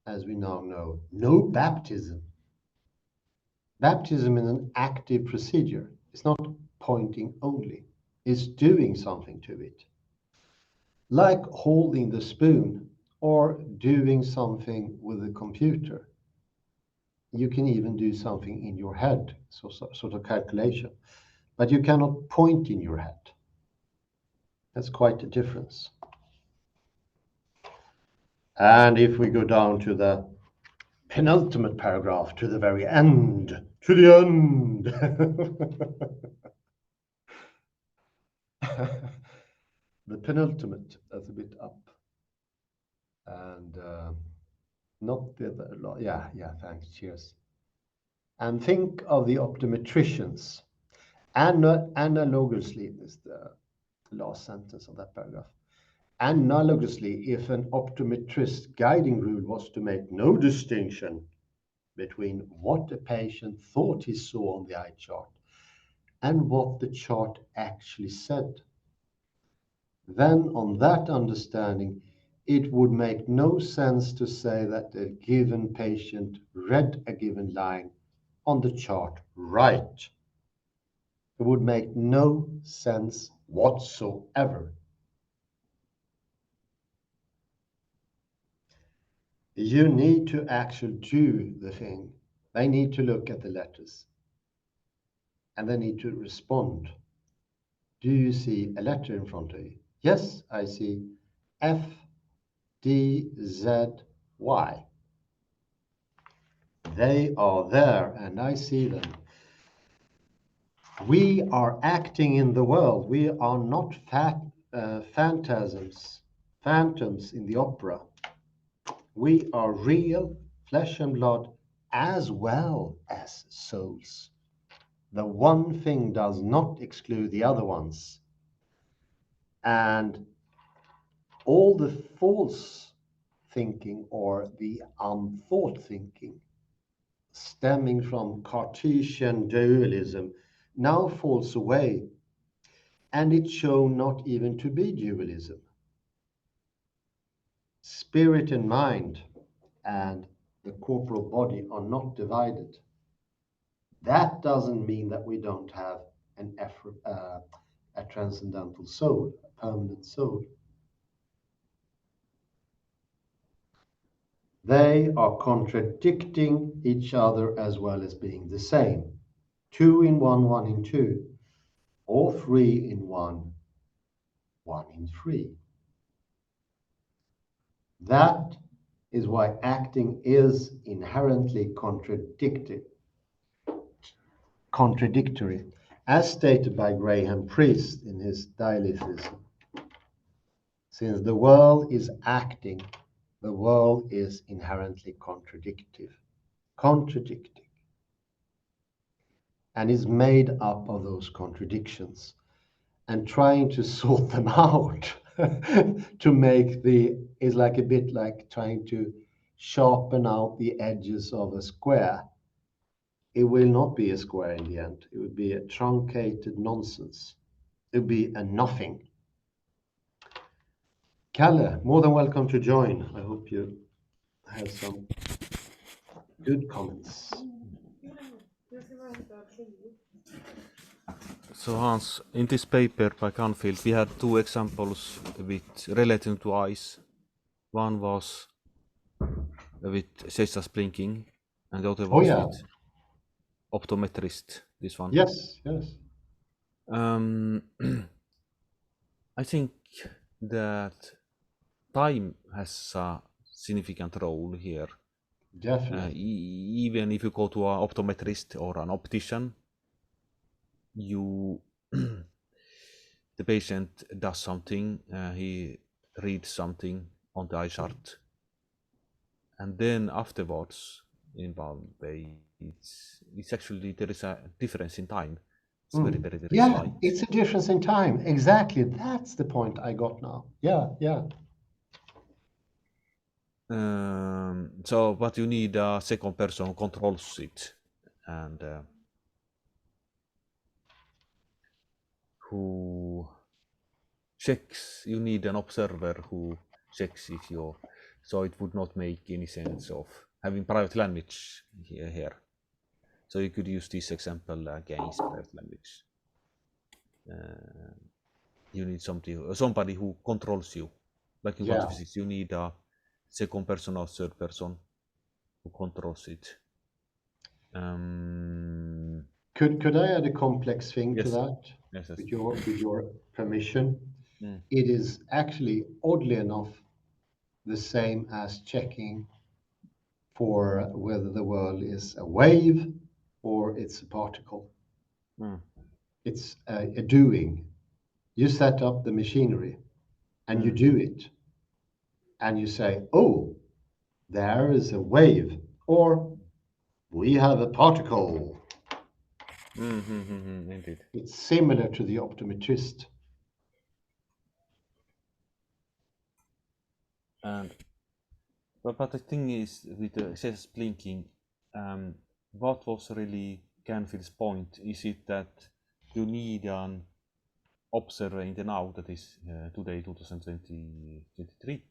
as we now know, no baptism. Baptism is an active procedure. It's not pointing only. It's doing something to it. Like holding the spoon or doing something with a computer. You can even do something in your head, sort of calculation. But you cannot point in your head. That's quite a difference. And if we go down to the penultimate paragraph, to the very end, to the end. The penultimate, that's a bit up. And not the other, yeah, thanks, cheers. And think of the optometricians. Analogously, is the last sentence of that paragraph. Analogously, if an optometrist's guiding rule was to make no distinction between what a patient thought he saw on the eye chart and what the chart actually said, then on that understanding, it would make no sense to say that a given patient read a given line on the chart right. It would make no sense whatsoever. You need to actually do the thing. They need to look at the letters. and they need to respond. Do you see a letter in front of you? Yes, I see F, D, Z, Y. They are there and I see them. We are acting in the world. We are not phantoms in the opera. We are real flesh and blood as well as souls. The one thing does not exclude the other ones. And all the false thinking or the unthought thinking stemming from Cartesian dualism now falls away, and it's shown not even to be dualism. Spirit and mind and the corporal body are not divided. That doesn't mean that we don't have a transcendental soul, a permanent soul. They are contradicting each other as well as being the same. 2 in 1, 1 in 2, or 3 in 1, 1 in 3. That is why acting is inherently contradictory, as stated by Graham Priest in his Dialectism. Since the world is acting, the world is inherently contradicting, and is made up of those contradictions, and trying to sort them out to make is like a bit like trying to sharpen out the edges of a square. It will not be a square in the end. It would be a truncated nonsense. It would be a nothing. Kalle, more than welcome to join. I hope you have some good comments. So Hans, in this paper by Canfield, we had 2 examples with relating to eyes. One was with Cesar's blinking, and the other was with optometrist. This one. Yes. I think that time has a significant role here. Definitely. Even if you go to an optometrist or an optician, the patient does something, he reads something on the eye chart, and then afterwards, in one way, it's actually there is a difference in time. It's very slight. It's a difference in time. Exactly. That's the point I got now. Yeah. But you need a second person who controls it, and who checks. You need an observer who checks if you. So it would not make any sense of having private language here. So you could use this example against private language. You need somebody who controls you. Like in quantum physics, you need a second person or third person who controls it. Could I add a complex thing to that? Yes. With your permission? It is actually, oddly enough, the same as checking for whether the world is a wave or it's a particle. It's a doing. You set up the machinery and you do it. And you say, oh, there is a wave, or we have a particle. Indeed. It's similar to the optometrist. But the thing is, with the Cesar's blinking, what was really Canfield's point? Is it that you need an observer in the now, that is today, 2023,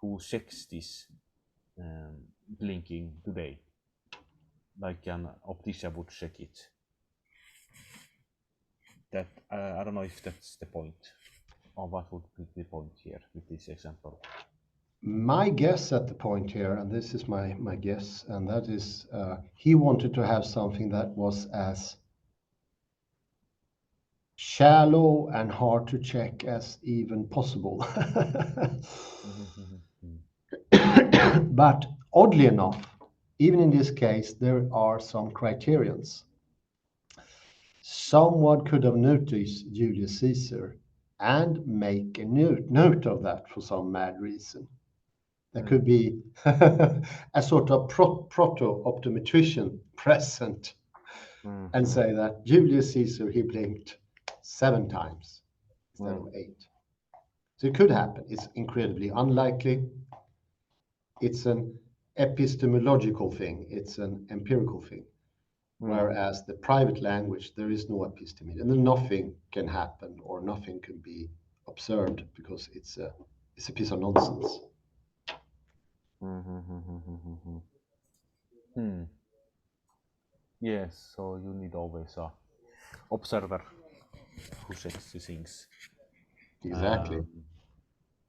who checks this blinking today, like an optician would check it? That I don't know if that's the point, or what would be the point here with this example. My guess at the point here, and this is my guess, and that is he wanted to have something that was as shallow and hard to check as even possible. But oddly enough, even in this case, there are some criterions. Someone could have noticed Julius Caesar and make a note of that for some mad reason. There could be a sort of proto-optometrician present and say that Julius Caesar, he blinked 7 times instead of 8. So it could happen. It's incredibly unlikely. It's an epistemological thing. It's an empirical thing. Whereas the private language, there is no episteme, and then nothing can happen or nothing can be observed because it's a piece of nonsense. Yes, so you need always a observer who checks the things. Exactly.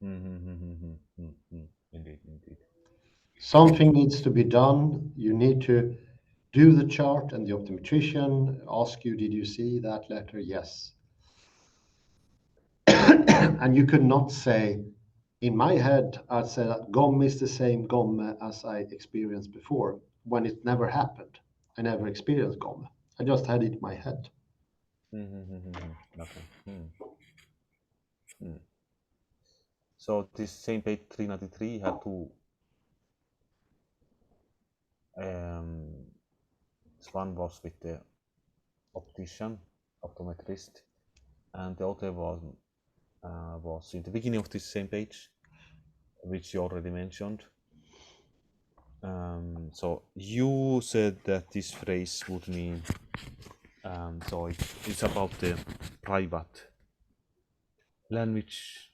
Indeed, indeed. Something needs to be done. You need to do the chart, and the optometrician ask you, did you see that letter? Yes. And you could not say, in my head, I'd say that gomme is the same gomme as I experienced before, when it never happened. I never experienced gomme. I just had it in my head. Okay. So this same page 393 had two. This one was with the optician, optometrist, and the other was in the beginning of this same page, which you already mentioned. So you said that this phrase would mean, so it's about the private language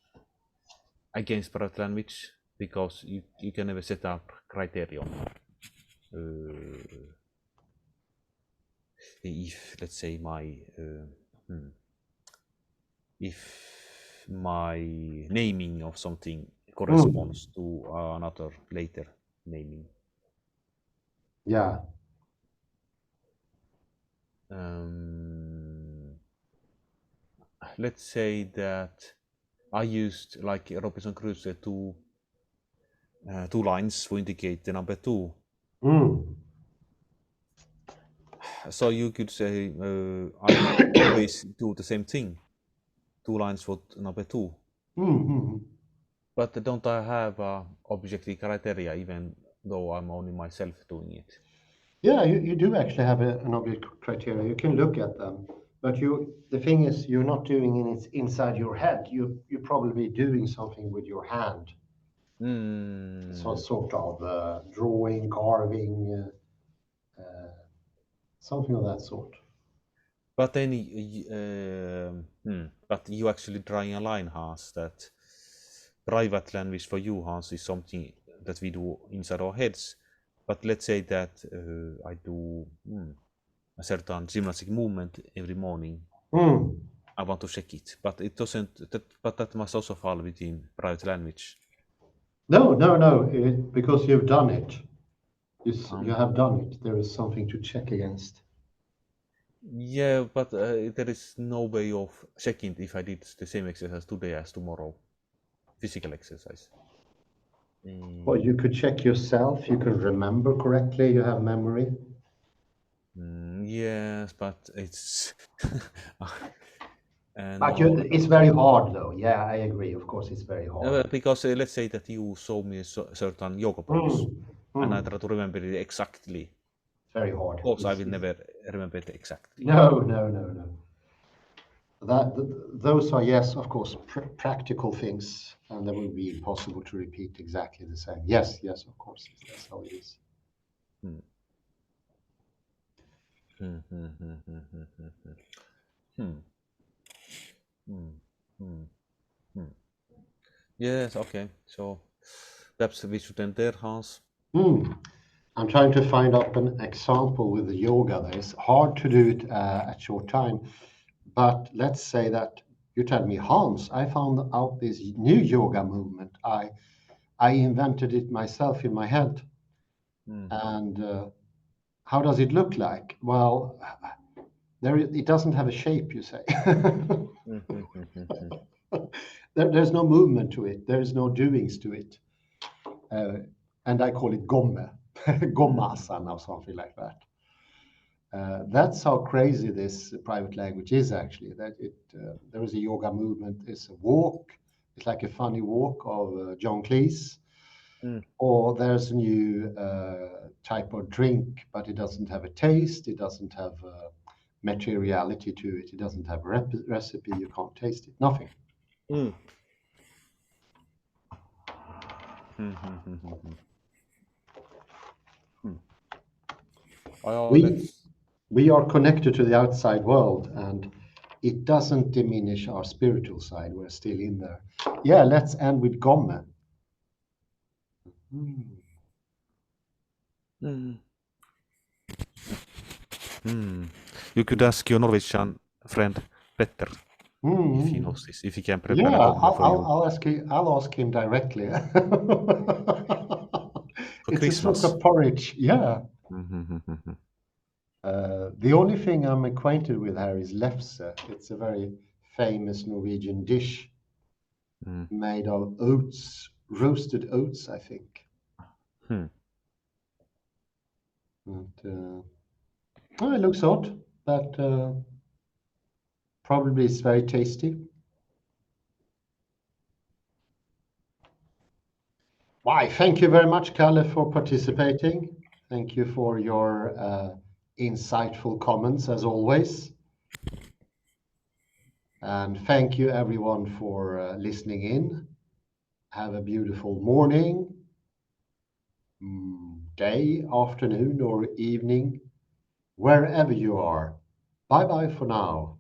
against private language, because you can never set up criterion. If, let's say, if my naming of something corresponds to another later naming. Yeah. Let's say that I used, like Robinson Crusoe, two lines to indicate the number 2. So you could say I always do the same thing. 2 lines for number 2. But don't I have objective criteria, even though I'm only myself doing it? Yeah, you do actually have an object criteria. You can look at them, but the thing is, you're not doing it inside your head. You're probably doing something with your hand. Some sort of drawing, carving, something of that sort. But then, but you actually drawing a line, Hans, that private language for you, Hans, is something that we do inside our heads. But let's say that I do a certain gymnastic movement every morning. I want to check it, but it doesn't. But that must also fall within private language. No, because you've done it. You have done it. There is something to check against. Yeah, but there is no way of checking if I did the same exercise today as tomorrow. Physical exercise. Well, you could check yourself. You can remember correctly. You have memory. Yes, but it's. But it's very hard, though. Yeah, I agree. Of course, it's very hard. Because let's say that you show me a certain yoga pose, and I try to remember it exactly. It's very hard. Of course, I will never remember it exactly. No. Those are, yes, of course, practical things, and that would be impossible to repeat exactly the same. Yes, of course, that's how it is. Yes, okay. So perhaps we should end there, Hans. I'm trying to find up an example with the yoga. It's hard to do it at short time, but let's say that you tell me, Hans, I found out this new yoga movement. I invented it myself in my head. And how does it look like? Well, it doesn't have a shape, you say. Mhm. There's no movement to it. There's no doings to it. And I call it gomme, gommasan or something like that. That's how crazy this private language is actually. That there is a yoga movement. It's a walk. It's like a funny walk of John Cleese. Mm. Or there's a new type of drink, but it doesn't have a taste. It doesn't have materiality to it. It doesn't have a recipe. You can't taste it. Nothing. Mm. Mhm. We are connected to the outside world, and it doesn't diminish our spiritual side. We're still in there. Yeah, let's end with gomme. You could ask your Norwegian friend Petter if he knows this, if he can prepare Yeah, a gomme for you. I'll ask him directly. For It's a sort Christmas. of porridge. Yeah. Mhm. The only thing I'm acquainted with here is lefse. It's a very famous Norwegian dish made of oats, roasted oats, I think. And, well, it looks odd, but probably it's very tasty. Why, thank you very much, Kalle, for participating. Thank you for your insightful comments, as always. And thank you, everyone, for listening in. Have a beautiful morning, day, afternoon, or evening, wherever you are. Bye-bye for now.